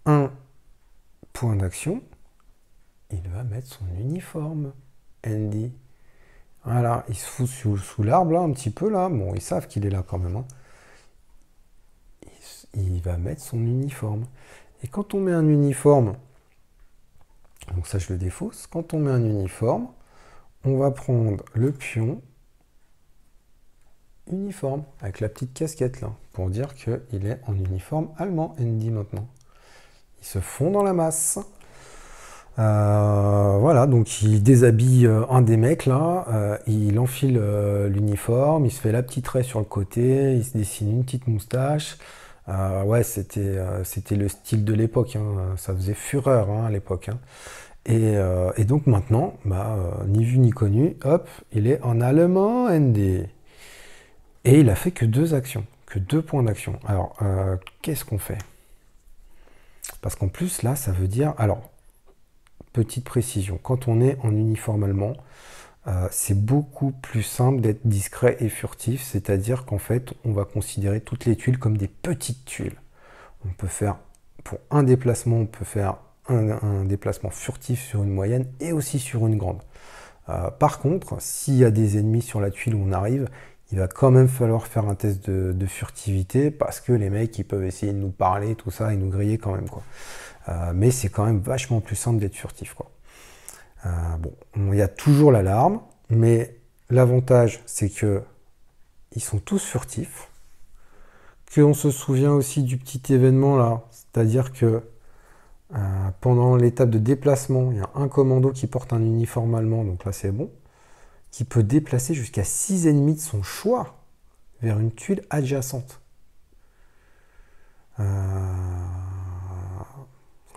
Speaker 1: 1 point d'action. Il va mettre son uniforme, Andy. Voilà, il se fout sous l'arbre, là, un petit peu, là. Bon, ils savent qu'il est là, quand même. Hein. Il va mettre son uniforme. Et quand on met un uniforme, donc ça, je le défausse. Quand on met un uniforme, on va prendre le pion uniforme, avec la petite casquette, là, pour dire qu'il est en uniforme allemand, Andy, maintenant. Ils se font dans la masse. Voilà, donc il déshabille un des mecs là, il enfile l'uniforme, il se fait la petite raie sur le côté, il se dessine une petite moustache. Ouais, c'était le style de l'époque, hein, ça faisait fureur hein, à l'époque. Hein. Et donc maintenant, bah, ni vu ni connu, hop, il est en allemand ND. Et il a fait que 2 actions, que 2 points d'action. Alors, qu'est-ce qu'on fait? Parce qu'en plus, là, ça veut dire... Alors, petite précision, quand on est en uniforme allemand, c'est beaucoup plus simple d'être discret et furtif, c'est-à-dire qu'en fait, on va considérer toutes les tuiles comme des petites tuiles. On peut faire, pour un déplacement, on peut faire un déplacement furtif sur une moyenne et aussi sur une grande. Par contre, s'il y a des ennemis sur la tuile où on arrive, il va quand même falloir faire un test de furtivité parce que les mecs, ils peuvent essayer de nous parler, tout ça, et nous griller quand même, quoi. Mais c'est quand même vachement plus simple d'être furtif, quoi. Bon, il y a toujours l'alarme, mais l'avantage, c'est que ils sont tous furtifs, qu'on se souvient aussi du petit événement là, c'est-à-dire que pendant l'étape de déplacement, il y a un commando qui porte un uniforme allemand, donc là c'est bon, qui peut déplacer jusqu'à 6 ennemis de son choix vers une tuile adjacente.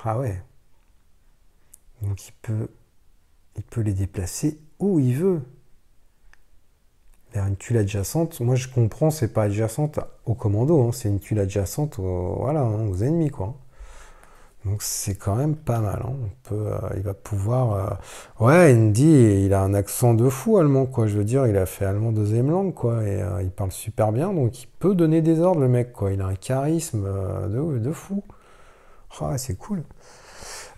Speaker 1: Ah ouais. Donc il peut les déplacer où il veut. Vers une tuile adjacente. Moi je comprends, c'est pas adjacente au commando, hein, c'est une tuile adjacente voilà, hein, aux ennemis, quoi. Donc c'est quand même pas mal. Hein. Il va pouvoir... Ouais, Andy, il a un accent de fou allemand, quoi. Je veux dire, il a fait allemand deuxième langue, quoi. Et il parle super bien, donc il peut donner des ordres, le mec, quoi. Il a un charisme de fou. Ah, c'est cool.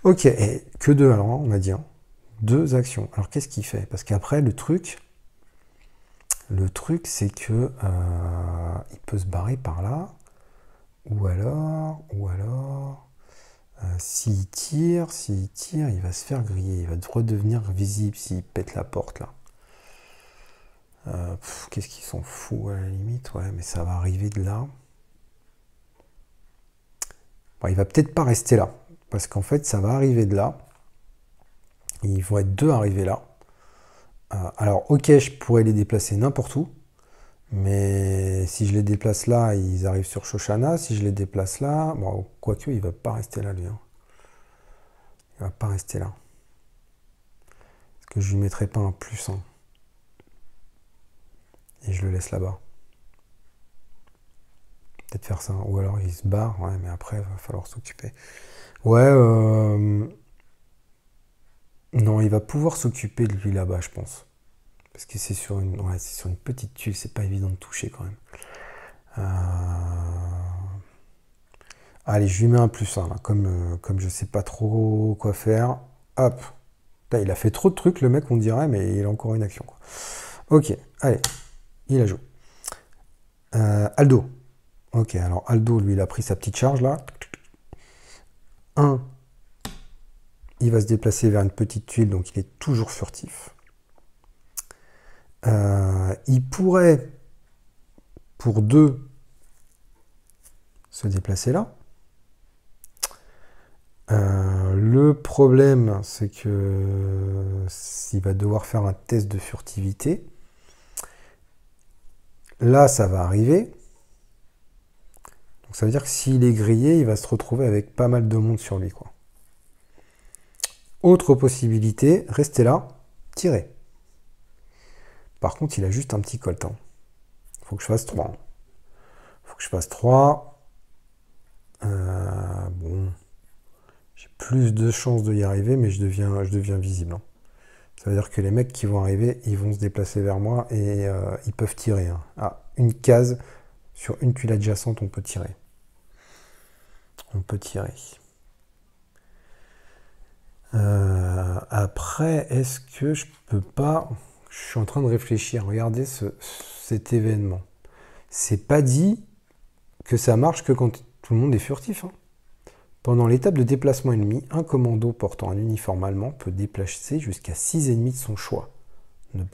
Speaker 1: Ok, et que 2 alors, on a dit. Hein. 2 actions. Alors qu'est-ce qu'il fait? Parce qu'après, le truc, c'est que il peut se barrer par là. Ou alors... s'il tire, il va se faire griller. Il va redevenir visible s'il pète la porte, là. Qu'est-ce qu'ils s'en fout, à la limite? Ouais, mais ça va arriver de là. Bon, il va peut-être pas rester là. Parce qu'en fait, ça va arriver de là. Ils vont être 2 arrivés là. Alors, ok, je pourrais les déplacer n'importe où. Mais si je les déplace là, ils arrivent sur Shoshana. Si je les déplace là, bon, quoique, il va pas rester là, lui. Hein. Il va pas rester là. Est-ce que je lui mettrai pas un plus, hein, et je le laisse là-bas. Peut-être faire ça. Ou alors il se barre, ouais, mais après, il va falloir s'occuper. Ouais, non, il va pouvoir s'occuper de lui là-bas, je pense. Parce que c'est sur une petite tuile, c'est pas évident de toucher quand même. Allez, je lui mets un +1, là, comme je sais pas trop quoi faire. Hop. Putain, il a fait trop de trucs, le mec, on dirait, mais il a encore une action, quoi. Ok, allez, il a joué. Aldo. Ok, alors Aldo, lui, il a pris sa petite charge, là. 1. Il va se déplacer vers une petite tuile, donc il est toujours furtif. Il pourrait, pour 2, se déplacer là. Le problème, c'est que s'il va devoir faire un test de furtivité, là, ça va arriver. Donc ça veut dire que s'il est grillé, il va se retrouver avec pas mal de monde sur lui, quoi. Autre possibilité, rester là, tirer. Par contre, il a juste un petit colt. Il faut que je fasse 3. Il faut que je fasse 3. Bon. J'ai plus de chances de y arriver, mais je deviens visible. Ça veut dire que les mecs qui vont arriver, ils vont se déplacer vers moi et ils peuvent tirer. Ah, une case sur une tuile adjacente, on peut tirer. On peut tirer. Après, est-ce que je peux pas... Je suis en train de réfléchir. Regardez cet événement. C'est pas dit que ça marche que quand tout le monde est furtif. Pendant l'étape de déplacement ennemi, un commando portant un uniforme allemand peut déplacer jusqu'à 6 ennemis de son choix, ne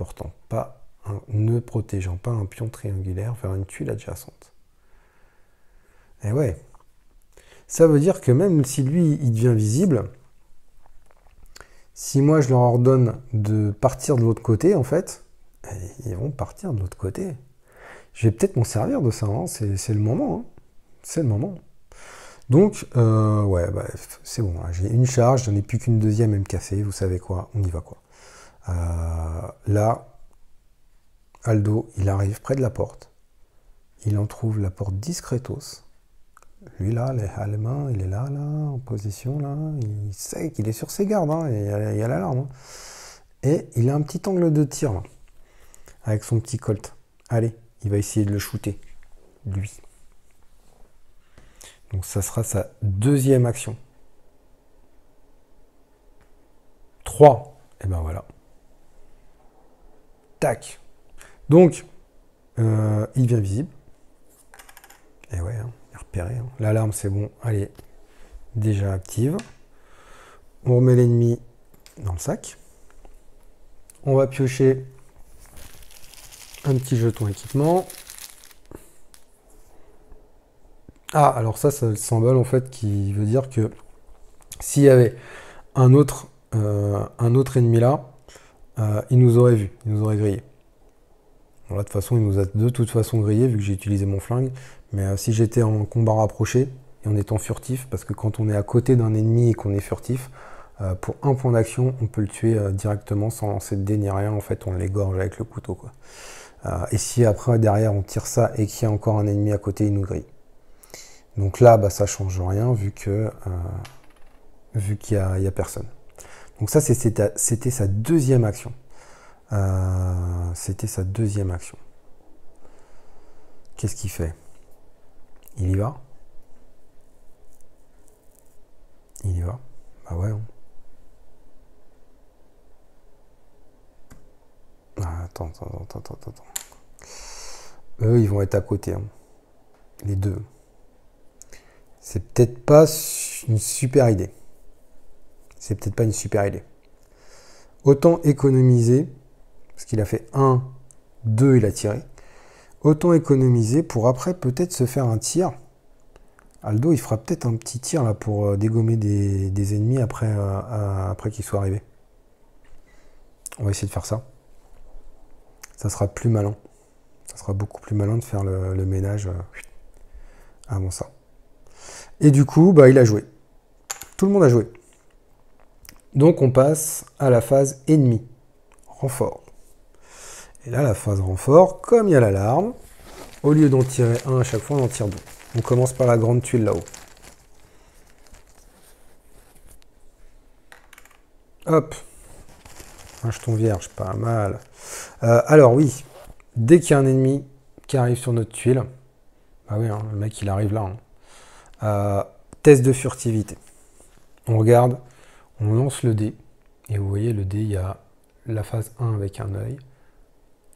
Speaker 1: protégeant pas un pion triangulaire vers une tuile adjacente. Et ouais. Ça veut dire que même si lui, il devient visible, si moi je leur ordonne de partir de l'autre côté, en fait, ils vont partir de l'autre côté. Je vais peut-être m'en servir de ça, c'est le moment. C'est le moment. Donc, ouais, bah, c'est bon, j'ai une charge, j'en ai plus qu'une deuxième à me casser, vous savez quoi, on y va, quoi. Là, Aldo, il arrive près de la porte, il en trouve la porte discretos. Lui, là, les Allemands, il est là, en position, là, il sait qu'il est sur ses gardes, il y a l'alarme. Et il a un petit angle de tir, là, avec son petit colt. Allez, il va essayer de le shooter, lui. Donc ça sera sa deuxième action. 3. Et ben voilà. Tac. Donc, il devient visible. Et ouais, il est repéré. L'alarme, c'est bon. Allez, déjà active. On remet l'ennemi dans le sac. On va piocher un petit jeton équipement. Ah, alors ça c'est le symbole en fait qui veut dire que s'il y avait un autre ennemi là, il nous aurait vu, il nous aurait grillé. Bon, là, de toute façon, il nous a de toute façon grillé vu que j'ai utilisé mon flingue. Mais si j'étais en combat rapproché et en étant furtif, parce que quand on est à côté d'un ennemi et qu'on est furtif, pour un point d'action, on peut le tuer directement sans lancer de dés ni rien. En fait, on l'égorge avec le couteau, quoi. Et si après, derrière, on tire ça et qu'il y a encore un ennemi à côté, il nous grille. Donc là, bah, ça change rien vu qu'il y a personne. Donc ça, c'était sa deuxième action. C'était sa deuxième action. Qu'est-ce qu'il fait? Il y va? Il y va? Bah ouais. Ah, attends. Eux, ils vont être à côté. Les deux. C'est peut-être pas une super idée. C'est peut-être pas une super idée. Autant économiser, parce qu'il a fait 1, 2, il a tiré. Autant économiser pour après peut-être se faire un tir. Aldo, il fera peut-être un petit tir là pour dégommer des ennemis après qu'ils soient arrivés. On va essayer de faire ça. Ça sera plus malin. Ça sera beaucoup plus malin de faire le ménage avant ça. Et du coup, bah, il a joué. Tout le monde a joué. Donc on passe à la phase ennemi. Renfort. Et là, la phase renfort, comme il y a l'alarme, au lieu d'en tirer un à chaque fois, on en tire deux. On commence par la grande tuile là-haut. Hop. Un jeton vierge, pas mal. Alors oui, dès qu'il y a un ennemi qui arrive sur notre tuile, Ah oui, hein, le mec, il arrive là. Hein. Test de furtivité. On regarde, on lance le dé. Et vous voyez, le dé, il y a la phase 1 avec un œil,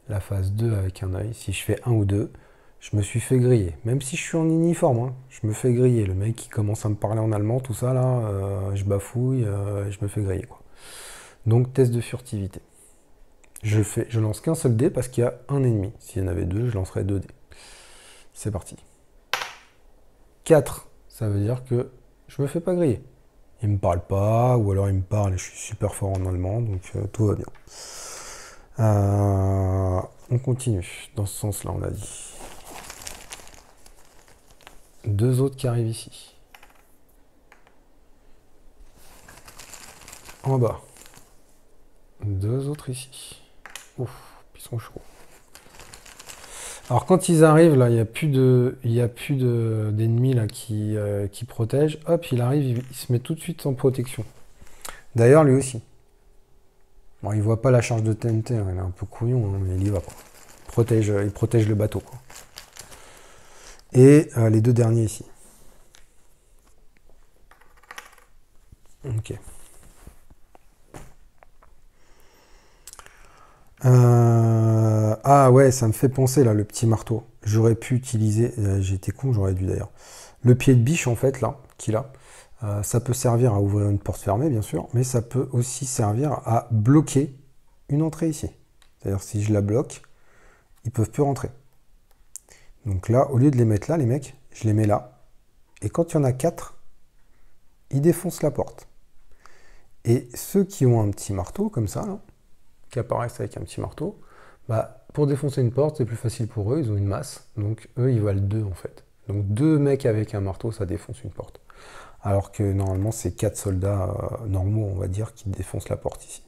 Speaker 1: la phase 2 avec un œil. Si je fais 1 ou 2, je me suis fait griller. Même si je suis en uniforme, hein, je me fais griller. Le mec qui commence à me parler en allemand, tout ça, là, je bafouille, je me fais griller. Quoi. Donc, test de furtivité. Je lance qu'un seul dé parce qu'il y a un ennemi. S'il y en avait deux, je lancerais 2 dés. C'est parti. 4, ça veut dire que je me fais pas griller. Il me parle pas, ou alors il me parle et je suis super fort en allemand, donc tout va bien. On continue dans ce sens-là, on a dit. 2 autres qui arrivent ici. En bas. 2 autres ici. Ouf, ils sont chauds. Alors quand ils arrivent, là, il n'y a plus d'ennemis là qui protègent. Hop, il arrive, il se met tout de suite en protection. D'ailleurs, lui aussi. Bon, il voit pas la charge de TNT, hein, il est un peu couillon, hein, mais il y va. Quoi. Il protège le bateau. Quoi. Et les 2 derniers ici. Ok. Ah ouais, ça me fait penser là, le petit marteau. J'aurais pu utiliser, j'ai été con, j'aurais dû d'ailleurs. Le pied de biche en fait là, qu'il a, ça peut servir à ouvrir une porte fermée bien sûr, mais ça peut aussi servir à bloquer une entrée ici. C'est-à-dire si je la bloque, ils peuvent plus rentrer. Donc là, au lieu de les mettre là, les mecs, je les mets là. Et quand il y en a 4, ils défoncent la porte. Et ceux qui ont un petit marteau comme ça, là, qui apparaissent avec un petit marteau, bah, pour défoncer une porte, c'est plus facile pour eux, ils ont une masse, donc eux, ils valent 2 en fait. Donc 2 mecs avec un marteau, ça défonce une porte. Alors que normalement, c'est 4 soldats normaux, on va dire, qui défoncent la porte ici.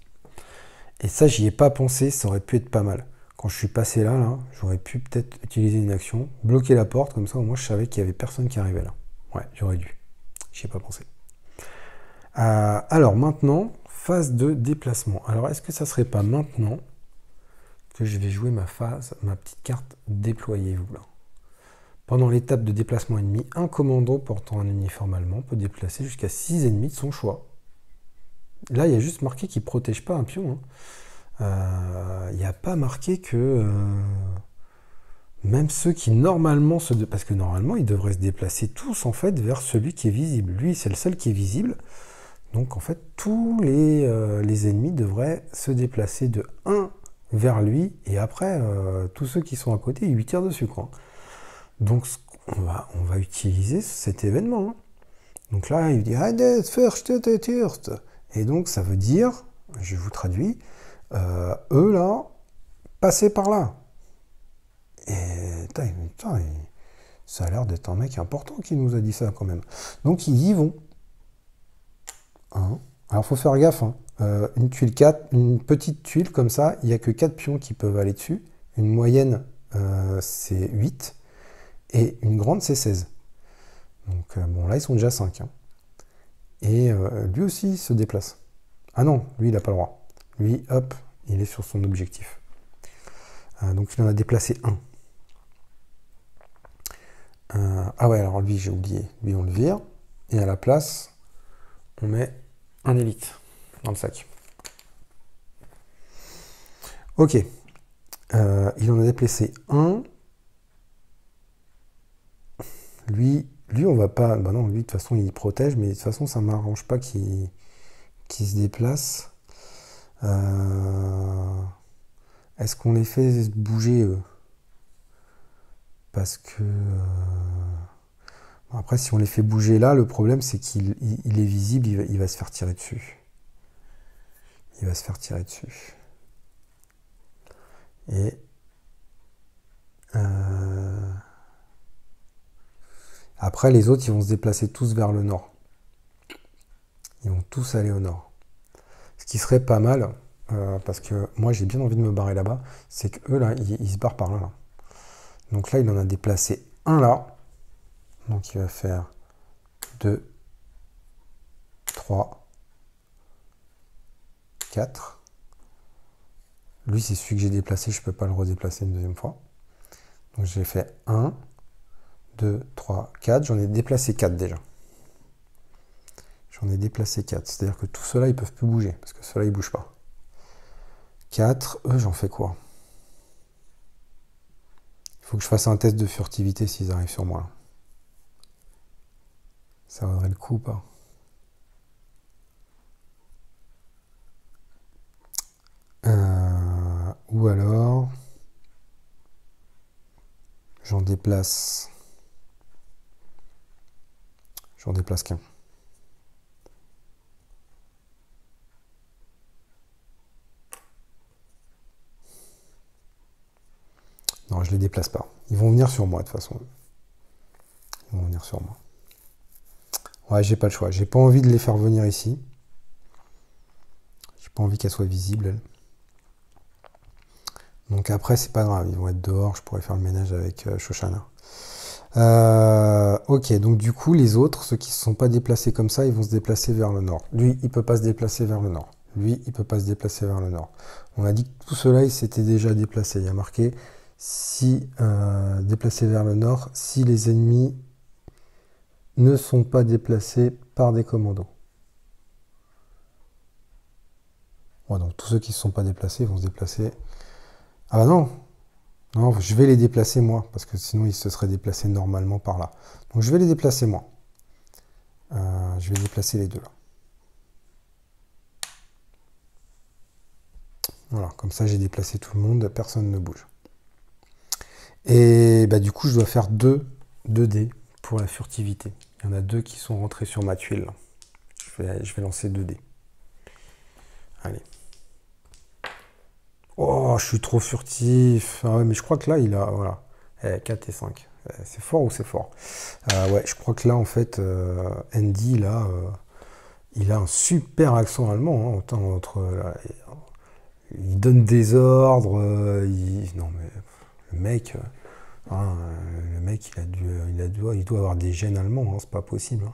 Speaker 1: Et ça, j'y ai pas pensé, ça aurait pu être pas mal. Quand je suis passé là, j'aurais pu peut-être utiliser une action, bloquer la porte, comme ça au moins je savais qu'il y avait personne qui arrivait là. Ouais, j'aurais dû. J'y ai pas pensé. Alors maintenant, phase de déplacement. Alors est-ce que ça serait pas maintenant que je vais jouer ma petite carte déployez-vous là. Pendant l'étape de déplacement ennemi, un commando portant un uniforme allemand peut déplacer jusqu'à 6 ennemis de son choix. Là, il y a juste marqué qu'il ne protège pas un pion. Il n'y a pas marqué que même ceux qui normalement parce que normalement, ils devraient se déplacer tous en fait vers celui qui est visible. Lui, c'est le seul qui est visible. Donc en fait, tous les ennemis devraient se déplacer de 1 vers lui, et après, tous ceux qui sont à côté, ils lui tirent dessus. Quoi. Donc on va utiliser cet événement. Hein. Donc là, il dit et donc ça veut dire, je vous traduis, eux là, passez par là. Et ça a l'air d'être un mec important qui nous a dit ça quand même. Donc ils y vont. Hein. Alors faut faire gaffe. Hein. Une tuile 4, une petite tuile comme ça, il n'y a que 4 pions qui peuvent aller dessus. Une moyenne, c'est 8. Et une grande, c'est 16. Donc bon, là, ils sont déjà 5. Hein. Et lui aussi, il se déplace. Ah non, lui, il n'a pas le droit. Lui, hop, il est sur son objectif. Donc il en a déplacé un. Ah ouais, alors lui, j'ai oublié. Lui, on le vire. Et à la place, on met un élite dans le sac. Ok. Il en a déplacé un. Lui, on va pas... Bah non, lui, de toute façon, il protège, mais de toute façon, ça ne m'arrange pas qu'il se déplace. Est-ce qu'on les fait bouger, eux? Parce que... Après, si on les fait bouger là, le problème, c'est qu'il est visible, il va se faire tirer dessus. Il va se faire tirer dessus. Et... Après, les autres, ils vont se déplacer tous vers le nord. Ils vont tous aller au nord. Ce qui serait pas mal, parce que moi, j'ai bien envie de me barrer là-bas, c'est qu'eux, là, ils se barrent par là, là. Donc là, il en a déplacé un là. Donc il va faire 2, 3, 4. Lui, c'est celui que j'ai déplacé, je ne peux pas le redéplacer une deuxième fois. Donc j'ai fait 1, 2, 3, 4. J'en ai déplacé 4 déjà. J'en ai déplacé 4. C'est-à-dire que tout cela, ils peuvent plus bouger. Parce que cela, ils ne bougent pas. 4. Eux, j'en fais quoi? Il faut que je fasse un test de furtivité s'ils arrivent sur moi. Ça vaudrait le coup ou pas? Ou alors... J'en déplace qu'un. Non, je les déplace pas. Ils vont venir sur moi de toute façon. Ils vont venir sur moi. Ouais, j'ai pas le choix. J'ai pas envie de les faire venir ici. J'ai pas envie qu'elles soient visibles, elles. Donc après, c'est pas grave. Ils vont être dehors. Je pourrais faire le ménage avec Shoshana. Ok, donc du coup, les autres, ceux qui ne se sont pas déplacés comme ça, ils vont se déplacer vers le nord. Lui, il peut pas se déplacer vers le nord. Lui, il peut pas se déplacer vers le nord. On a dit que tout cela, il s'était déjà déplacé. Il y a marqué si déplacé vers le nord, si les ennemis ne sont pas déplacés par des commandos. Ouais, donc tous ceux qui ne se sont pas déplacés vont se déplacer. Ah bah non! Non, je vais les déplacer moi, parce que sinon ils se seraient déplacés normalement par là. Donc je vais les déplacer moi. Je vais déplacer les deux là. Voilà, comme ça j'ai déplacé tout le monde, personne ne bouge. Et bah du coup je dois faire 2 dés pour la furtivité. Il y en a 2 qui sont rentrés sur ma tuile. Je vais lancer 2 dés. Allez. Oh, je suis trop furtif. Ah ouais, mais je crois que là il a... Voilà. 4 et 5. C'est fort ou c'est fort? Ouais, je crois que là en fait, Andy là... il a un super accent allemand, hein, autant entre... il donne des ordres, non mais le mec, il doit avoir des gènes allemands, hein, c'est pas possible. Hein.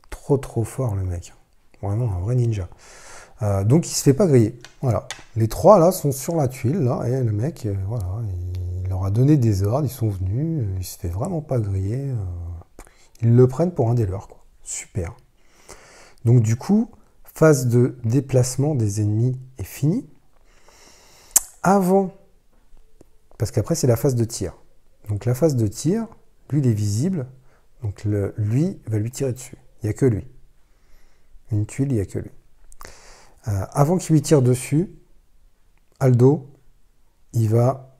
Speaker 1: Trop fort le mec, vraiment un vrai ninja. Donc il se fait pas griller. Voilà, les 3 là sont sur la tuile là, et le mec, voilà, il leur a donné des ordres, ils sont venus, il se fait vraiment pas griller. Ils le prennent pour un des leurs, quoi. Super. Donc du coup, phase de déplacement des ennemis est finie. Avant, parce qu'après c'est la phase de tir. Donc la phase de tir, lui il est visible, donc lui va lui tirer dessus. Il n'y a que lui. Une tuile, il n'y a que lui. Avant qu'il lui tire dessus, Aldo, il va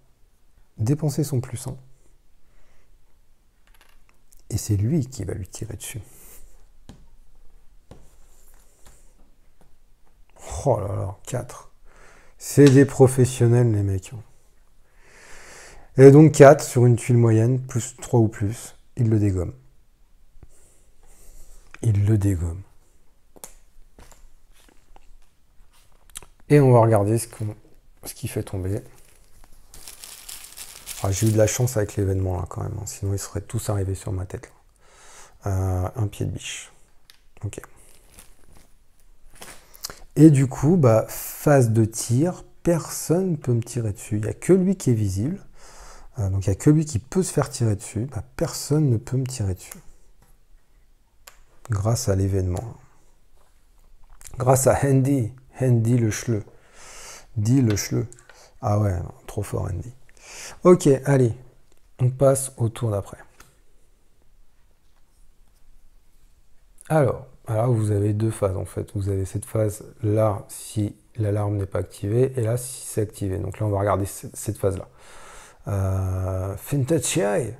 Speaker 1: dépenser son +1. Et c'est lui qui va lui tirer dessus. Oh là là, 4. C'est des professionnels les mecs. Et donc 4 sur une tuile moyenne, plus 3 ou plus, il le dégomme. Il le dégomme. Et on va regarder ce qu'il fait tomber. Ah, j'ai eu de la chance avec l'événement là quand même, hein, sinon ils seraient tous arrivés sur ma tête. Un pied de biche. Ok. Et du coup, bah, phase de tir, personne ne peut me tirer dessus. Il n'y a que lui qui est visible. Donc il n'y a que lui qui peut se faire tirer dessus. Bah, personne ne peut me tirer dessus. Grâce à l'événement. Grâce à Andy. Andy le chleu. Dit le chleu. Ah ouais, trop fort Andy. Ok, allez. On passe au tour d'après. Alors, vous avez 2 phases en fait. Vous avez cette phase là si l'alarme n'est pas activée et là si c'est activé. Donc là on va regarder cette phase là. Fintechai.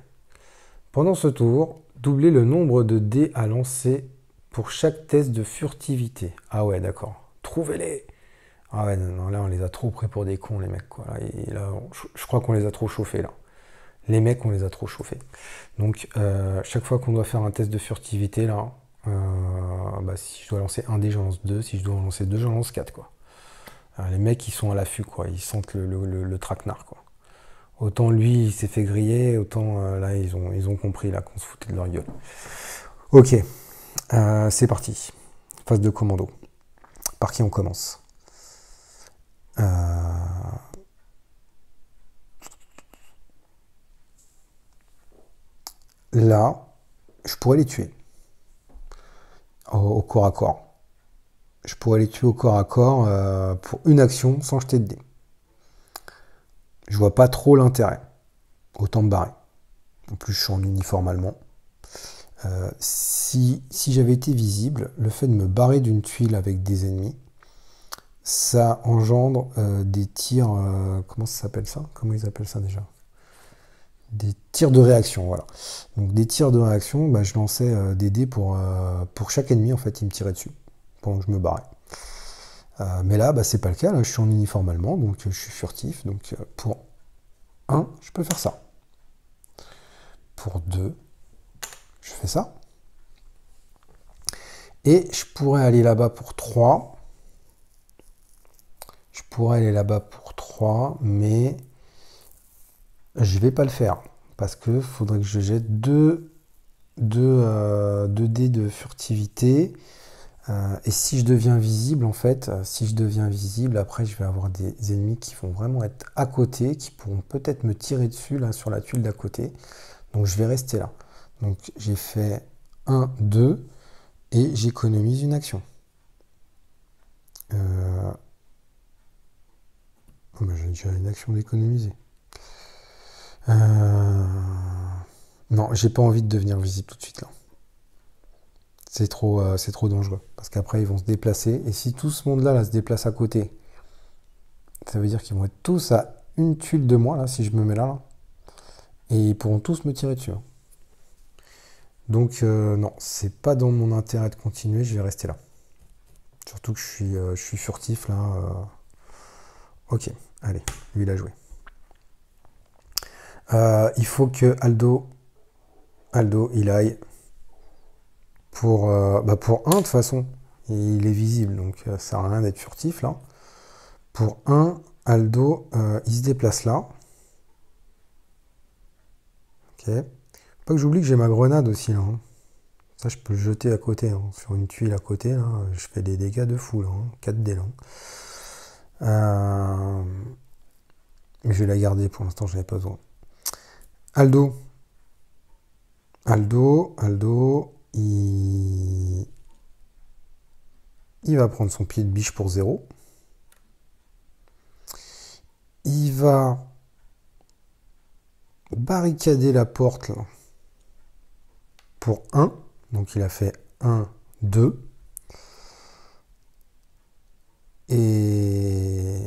Speaker 1: Pendant ce tour, doublez le nombre de dés à lancer pour chaque test de furtivité. Ah ouais, d'accord. Trouvez-les. Ah ouais, non, là on les a trop pris pour des cons les mecs quoi. Là, je crois qu'on les a trop chauffés là. Les mecs on les a trop chauffés. Donc chaque fois qu'on doit faire un test de furtivité là, bah, si je dois lancer un dé, j'en lance 2. Si je dois en lancer 2, j'en lance 4 quoi. Les mecs ils sont à l'affût quoi. Ils sentent le traquenard quoi. Autant lui il s'est fait griller, autant là ils ont compris là qu'on se foutait de leur gueule. Ok, c'est parti. Phase de commando. Par qui on commence? là, je pourrais les tuer au corps à corps. Je pourrais les tuer au corps à corps pour une action sans jeter de dés. Je vois pas trop l'intérêt. Autant me barrer. En plus, je suis en uniforme allemand. Si j'avais été visible, le fait de me barrer d'une tuile avec des ennemis, ça engendre des tirs... comment ça s'appelle ça? Comment ils appellent ça déjà? Des tirs de réaction, voilà. Donc des tirs de réaction, bah, je lançais des dés pour chaque ennemi, en fait, il me tirait dessus, pendant que je me barrais. Mais là, bah, c'est pas le cas, là, je suis en uniforme allemand, donc je suis furtif, donc pour 1, je peux faire ça. Pour 2, je fais ça. Et je pourrais aller là-bas pour 3. Je pourrais aller là-bas pour 3, mais je vais pas le faire. Parce que faudrait que je jette 2 dés de furtivité. Et si je deviens visible, en fait, si je deviens visible, après je vais avoir des ennemis qui vont vraiment être à côté, qui pourront peut-être me tirer dessus, là, sur la tuile d'à côté. Donc je vais rester là. Donc j'ai fait 1, 2, et j'économise une action. J'ai déjà une action d'économiser. Non, j'ai pas envie de devenir visible tout de suite là. C'est trop dangereux. Parce qu'après, ils vont se déplacer. Et si tout ce monde-là là, se déplace à côté, ça veut dire qu'ils vont être tous à une tuile de moi, là, si je me mets là. Et ils pourront tous me tirer dessus. Donc, non, c'est pas dans mon intérêt de continuer. Je vais rester là. Surtout que je suis furtif, là. Ok, allez, lui, il a joué. Il faut que Aldo, il aille pour 1 de toute façon. Il est visible, donc ça sert à rien d'être furtif là. Pour 1, Aldo, il se déplace là. Ok. Pas que j'oublie que j'ai ma grenade aussi là. Hein. Ça, je peux le jeter à côté, hein. Sur une tuile à côté. Là. Je fais des dégâts de fou là. Hein. 4 dés là. Mais je vais la garder pour l'instant, je n'en ai pas besoin. Aldo, il va prendre son pied de biche pour 0. Il va barricader la porte là, pour 1. Donc il a fait 1, 2. Et...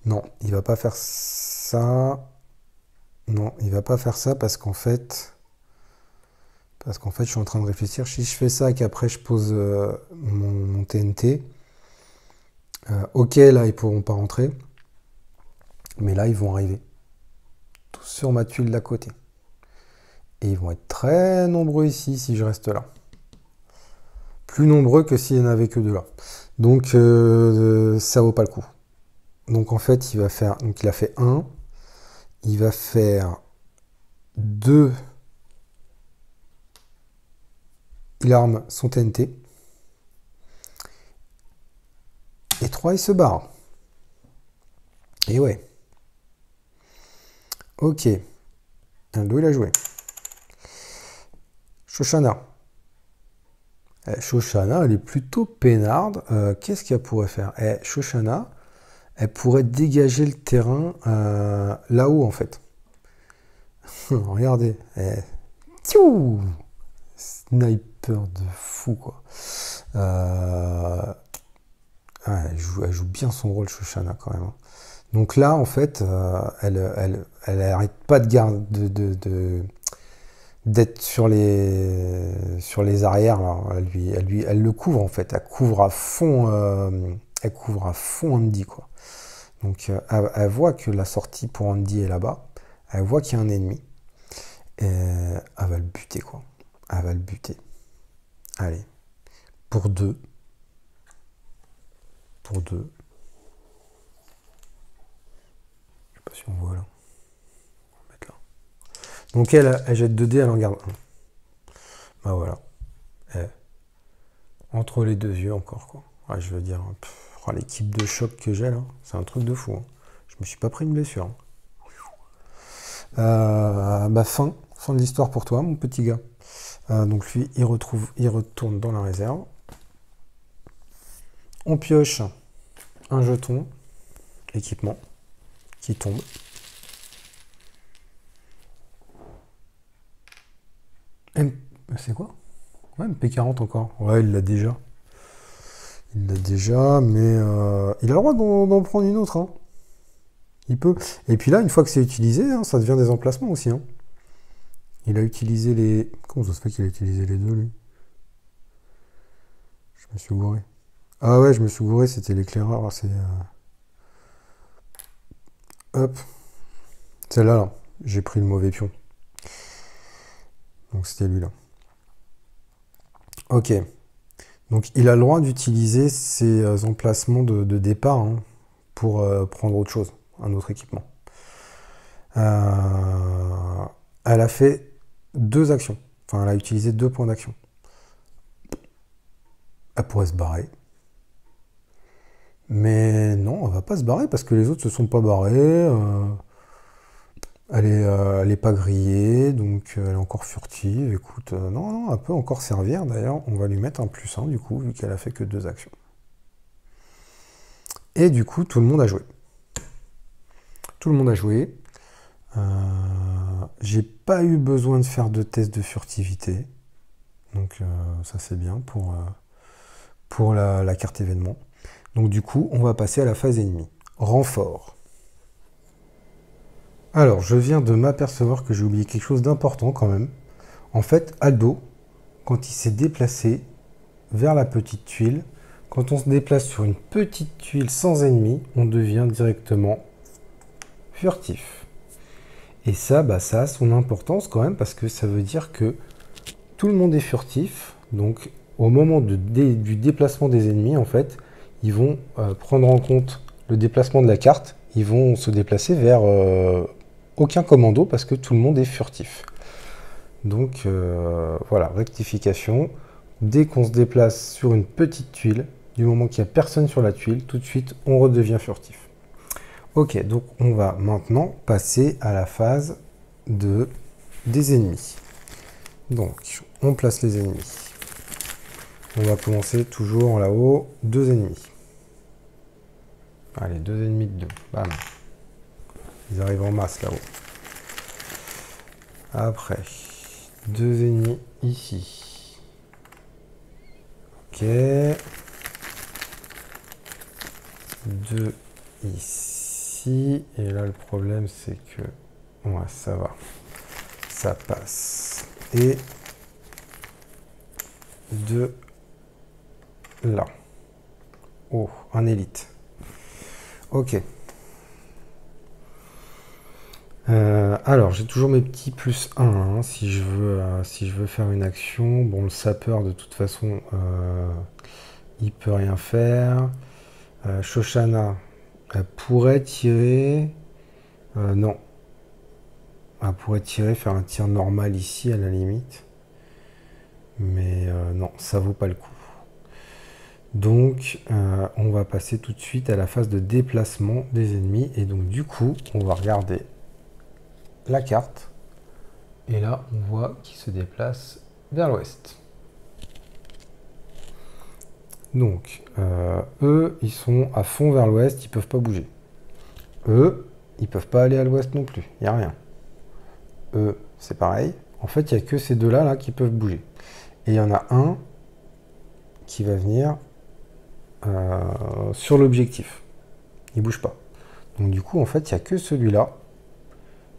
Speaker 1: Non, il va pas faire ça. Non, il va pas faire ça parce qu'en fait, je suis en train de réfléchir. Si je fais ça et qu'après je pose mon TNT, ok, là ils pourront pas rentrer, mais là ils vont arriver tous sur ma tuile d'à côté. Et ils vont être très nombreux ici si je reste là. Plus nombreux que s'il n'y en avait que 2 là. Donc ça vaut pas le coup. Donc en fait, il va faire. Donc il a fait 1. Il va faire 2. Il arme son TNT. Et 3, il se barre. Et ouais. Ok. Aldo, il a joué. Shoshana. Shoshana, elle est plutôt peinarde. Qu'est-ce qu'elle pourrait faire? Shoshana, elle pourrait dégager le terrain là-haut, en fait. Regardez. Sniper de fou, quoi. Elle joue bien son rôle, Shoshana, quand même. Hein. Donc là, en fait, elle arrête pas de garder... d'être sur les arrières là. Elle le couvre en fait, elle couvre à fond Andy quoi. Donc elle voit que la sortie pour Andy est là-bas, elle voit qu'il y a un ennemi et elle va le buter quoi. Elle va le buter. Allez, pour 2. Je sais pas si on voit là. Donc elle jette 2 dés, elle en garde 1. Bah voilà. Entre les 2 yeux encore quoi. Ouais, je veux dire, l'équipe de choc que j'ai là, c'est un truc de fou. Hein. Je me suis pas pris une blessure. Fin de l'histoire pour toi, mon petit gars. Donc lui, il retourne dans la réserve. On pioche un jeton équipement qui tombe. C'est quoi? Ouais, MP40 encore. Ouais, il l'a déjà. Il l'a déjà, mais il a le droit d'en prendre une autre. Hein. Il peut. Et puis là, une fois que c'est utilisé, hein, ça devient des emplacements aussi. Hein. Il a utilisé les... Comment ça se fait qu'il a utilisé les deux, lui? Je me suis gouré. Ah ouais, je me suis gouré, c'était l'éclaireur. C'est... Hop. Celle-là, là. J'ai pris le mauvais pion. Donc c'était lui, là. Ok. Donc il a le droit d'utiliser ces emplacements de départ hein, pour prendre autre chose, un autre équipement. Elle a fait 2 actions. Enfin, elle a utilisé 2 points d'action. Elle pourrait se barrer. Mais non, elle va pas se barrer parce que les autres se sont pas barrés. Elle est pas grillée, donc elle est encore furtive. Écoute, non, elle peut encore servir. D'ailleurs, on va lui mettre un +1 du coup, vu qu'elle a fait que 2 actions. Et du coup, tout le monde a joué. Tout le monde a joué. J'ai pas eu besoin de faire de test de furtivité. Donc ça c'est bien pour la carte événement. Donc du coup, on va passer à la phase ennemie. Renfort. Alors, je viens de m'apercevoir que j'ai oublié quelque chose d'important quand même. En fait, Aldo, quand il s'est déplacé vers la petite tuile, quand on se déplace sur une petite tuile sans ennemi, on devient directement furtif. Et ça, ça a son importance quand même parce que ça veut dire que tout le monde est furtif. Donc, au moment du déplacement des ennemis, en fait, ils vont prendre en compte le déplacement de la carte. Ils vont se déplacer vers aucun commando parce que tout le monde est furtif. Donc, voilà, rectification. Dès qu'on se déplace sur une petite tuile, du moment qu'il n'y a personne sur la tuile, tout de suite, on redevient furtif. Ok, donc on va maintenant passer à la phase des ennemis. Donc, on place les ennemis. On va commencer toujours là-haut. 2 ennemis. Allez, 2 ennemis de 2. Bam. Ils arrivent en masse là-haut. Après, 2 ennemis ici. Ok. 2 ici. Et là, le problème, c'est que... Ouais, ça va. Ça passe. Et 2 là. Oh, un élite. Ok. Alors, j'ai toujours mes petits +1 hein, si je veux faire une action. Bon, le sapeur, de toute façon, il peut rien faire. Shoshana, elle pourrait tirer... non. Elle pourrait tirer, faire un tir normal ici, à la limite. Mais non, ça vaut pas le coup. Donc, on va passer tout de suite à la phase de déplacement des ennemis. Et donc, du coup, on va regarder la carte. Et là, on voit qu'ils se déplacent vers l'ouest. Donc, eux, ils sont à fond vers l'ouest, ils peuvent pas bouger. Eux, ils peuvent pas aller à l'ouest non plus, il n'y a rien. Eux, c'est pareil. En fait, il n'y a que ces deux-là là, qui peuvent bouger. Et il y en a un qui va venir sur l'objectif. Il bouge pas. Donc du coup, en fait, il n'y a que celui-là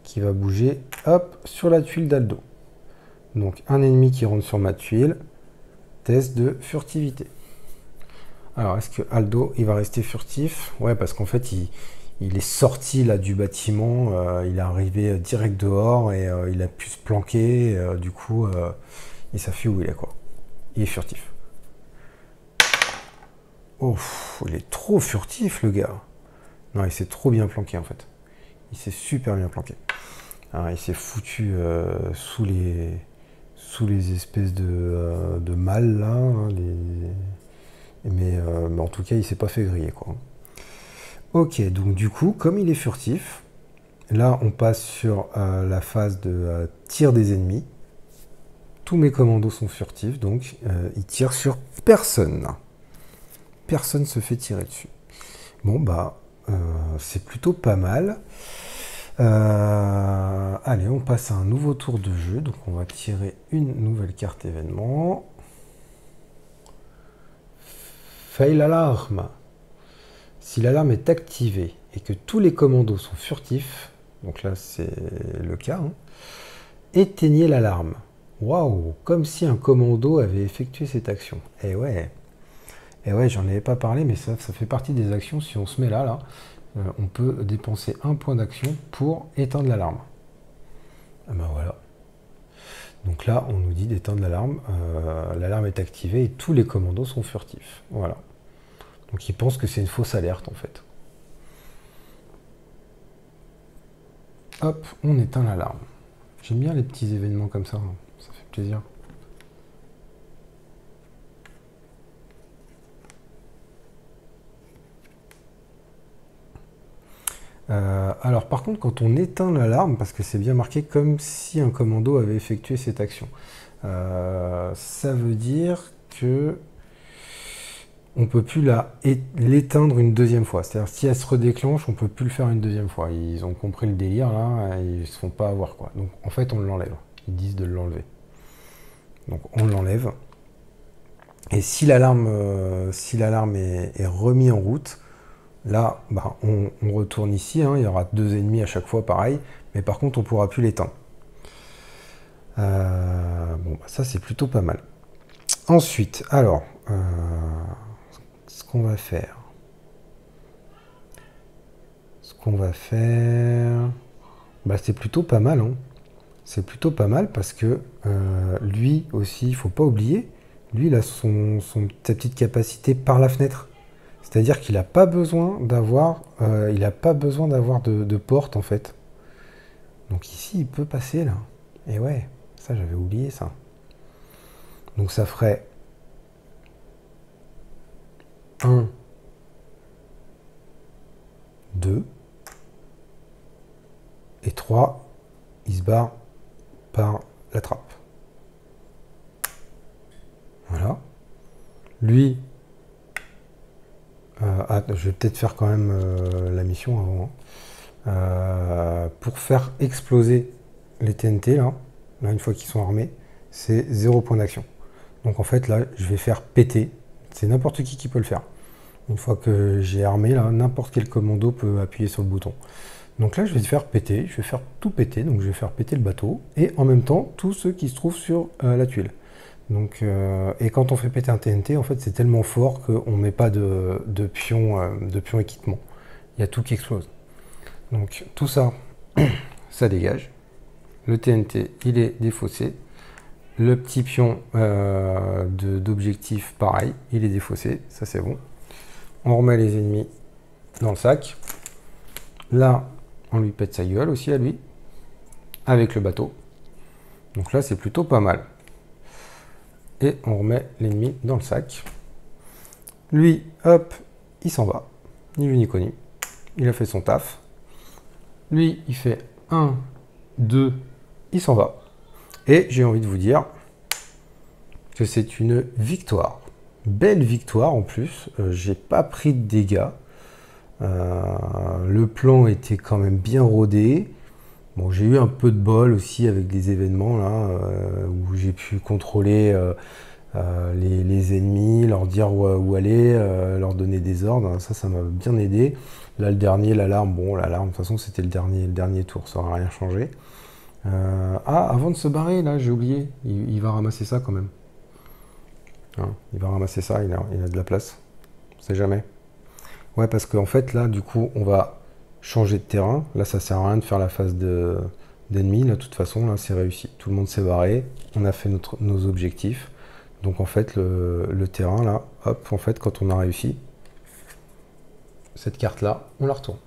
Speaker 1: qui va bouger, hop, sur la tuile d'Aldo. Donc un ennemi qui rentre sur ma tuile, test de furtivité. Alors, est-ce que Aldo, il va rester furtif? Ouais, parce qu'en fait, il est sorti là du bâtiment, il est arrivé direct dehors et il a pu se planquer. Du coup, il s'affuit où il est, quoi. Il est furtif. Oh, il est trop furtif, le gars. Non, il s'est trop bien planqué, en fait. Il s'est super bien planqué. Alors, il s'est foutu sous les espèces de mâles, là. Hein, mais en tout cas, il s'est pas fait griller, quoi. Ok, donc du coup, comme il est furtif, là on passe sur la phase de tir des ennemis. Tous mes commandos sont furtifs, donc ils tirent sur personne. Personne se fait tirer dessus. Bon bah, c'est plutôt pas mal. Allez, on passe à un nouveau tour de jeu. Donc on va tirer une nouvelle carte événement. Fail alarme. Si l'alarme est activée et que tous les commandos sont furtifs, donc là c'est le cas, hein, éteignez l'alarme. Waouh, comme si un commando avait effectué cette action. Et ouais, j'en avais pas parlé, mais ça fait partie des actions. Si on se met là, on peut dépenser un point d'action pour éteindre l'alarme. Ah ben voilà. Donc là, on nous dit d'éteindre l'alarme. L'alarme est activée et tous les commandos sont furtifs. Voilà. Donc ils pensent que c'est une fausse alerte en fait. Hop, on éteint l'alarme. J'aime bien les petits événements comme ça, hein. Ça fait plaisir. Alors par contre, quand on éteint l'alarme, parce que c'est bien marqué comme si un commando avait effectué cette action, ça veut dire que on peut plus l'éteindre une deuxième fois. C'est-à-dire si elle se redéclenche, on peut plus le faire une deuxième fois. Ils ont compris le délire là, et ils se font pas avoir quoi. Donc en fait on l'enlève. Ils disent de l'enlever. Donc on l'enlève. Et si l'alarme est remis en route, là bah, on retourne ici. Hein, il y aura deux ennemis à chaque fois pareil, mais par contre on pourra plus l'éteindre. Bon bah, ça c'est plutôt pas mal. Ensuite, alors ce qu'on va faire. Bah, c'est plutôt pas mal, hein. C'est plutôt pas mal parce que lui aussi, il faut pas oublier, lui, il a sa petite capacité par la fenêtre. C'est-à-dire qu'il n'a pas besoin d'avoir de porte en fait. Donc ici, il peut passer là. Et ouais, ça j'avais oublié ça. Donc ça ferait 1, 2 et 3. Il se barre par la trappe. Voilà. Lui, je vais peut-être faire quand même la mission avant. Pour faire exploser les TNT, là une fois qu'ils sont armés, c'est 0 point d'action. Donc en fait, là, je vais faire péter. C'est n'importe qui peut le faire. Une fois que j'ai armé, là, n'importe quel commando peut appuyer sur le bouton. Donc là, je vais faire péter, je vais faire tout péter, donc je vais faire péter le bateau, et en même temps, tous ceux qui se trouvent sur la tuile. Donc, et quand on fait péter un TNT, en fait, c'est tellement fort qu'on ne met pas de pion équipement. Il y a tout qui explose. Donc tout ça, ça dégage. Le TNT, il est défaussé. Le petit pion d'objectif, pareil, il est défaussé. Ça, c'est bon. On remet les ennemis dans le sac. Là, on lui pète sa gueule aussi à lui, avec le bateau. Donc là, c'est plutôt pas mal. Et on remet l'ennemi dans le sac. Lui, hop, il s'en va. Ni vu ni connu. Il a fait son taf. Lui, il fait 1, 2, il s'en va. Et j'ai envie de vous dire que c'est une victoire. Belle victoire en plus. J'ai pas pris de dégâts. Le plan était quand même bien rodé. Bon, j'ai eu un peu de bol aussi avec des événements là où j'ai pu contrôler les ennemis, leur dire où aller, leur donner des ordres. Ça m'a bien aidé. Là, le dernier, l'alarme, bon, l'alarme, de toute façon, c'était le dernier tour, ça n'aura rien changé. Avant de se barrer, là, j'ai oublié, il va ramasser ça quand même. Hein, il va ramasser ça, il a de la place. On sait jamais. Ouais, parce qu'en fait, là, du coup, on va changer de terrain. Là, ça sert à rien de faire la phase d'ennemi. Là, de toute façon, là, c'est réussi. Tout le monde s'est barré. On a fait nos objectifs. Donc, en fait, le terrain, là, hop, en fait, quand on a réussi, cette carte-là, on la retourne.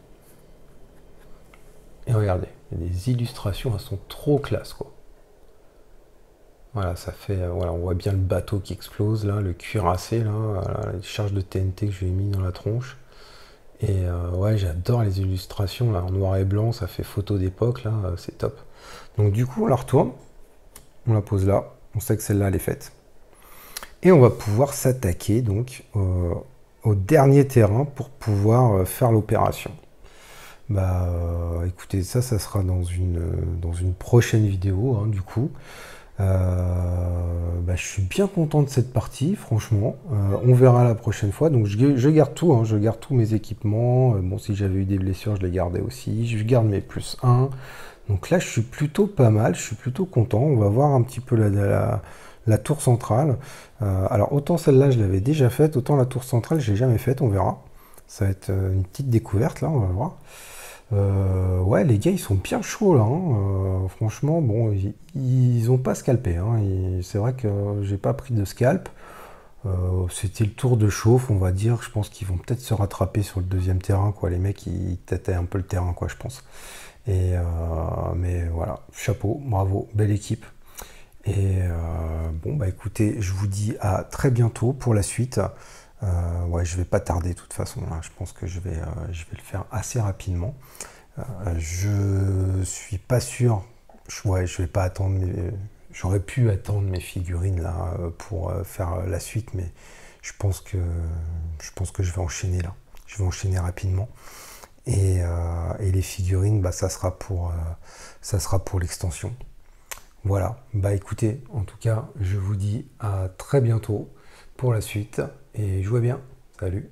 Speaker 1: Et regardez, il y a des illustrations, elles sont trop classe, quoi. Voilà, ça fait, voilà, on voit bien le bateau qui explose, là, le cuirassé, là, voilà, les charges de TNT que je lui ai mis dans la tronche. Et ouais, j'adore les illustrations là en noir et blanc, ça fait photo d'époque là, c'est top. Donc du coup, on la retourne, on la pose là, on sait que celle-là elle est faite. Et on va pouvoir s'attaquer donc au dernier terrain pour pouvoir faire l'opération. Bah écoutez, ça sera dans une prochaine vidéo hein, du coup. Bah, je suis bien content de cette partie, franchement. On verra la prochaine fois. Donc je garde tout, hein, je garde tous mes équipements. Bon, si j'avais eu des blessures, je les gardais aussi. Je garde mes +1. Donc là, je suis plutôt pas mal, je suis plutôt content. On va voir un petit peu la tour centrale. Alors autant celle-là, je l'avais déjà faite, autant la tour centrale, je l'ai jamais faite, on verra. Ça va être une petite découverte là, on va voir. Ouais, les gars, ils sont bien chauds là. Hein. Franchement, bon, ils ont pas scalpé. Hein. C'est vrai que j'ai pas pris de scalp. C'était le tour de chauffe, on va dire. Je pense qu'ils vont peut-être se rattraper sur le deuxième terrain, quoi. Les mecs, ils tâtaient un peu le terrain, quoi, je pense. Mais voilà, chapeau, bravo, belle équipe. Et bon, bah écoutez, je vous dis à très bientôt pour la suite. Ouais, je vais pas tarder de toute façon. Là. Je pense que je vais le faire assez rapidement. Je suis pas sûr. Ouais, je vais pas attendre. J'aurais pu attendre mes figurines là pour faire la suite, mais je pense que je vais enchaîner là. Je vais enchaîner rapidement. Et les figurines, bah, ça sera pour l'extension. Voilà, bah écoutez, en tout cas, je vous dis à très bientôt pour la suite et jouez bien. Salut!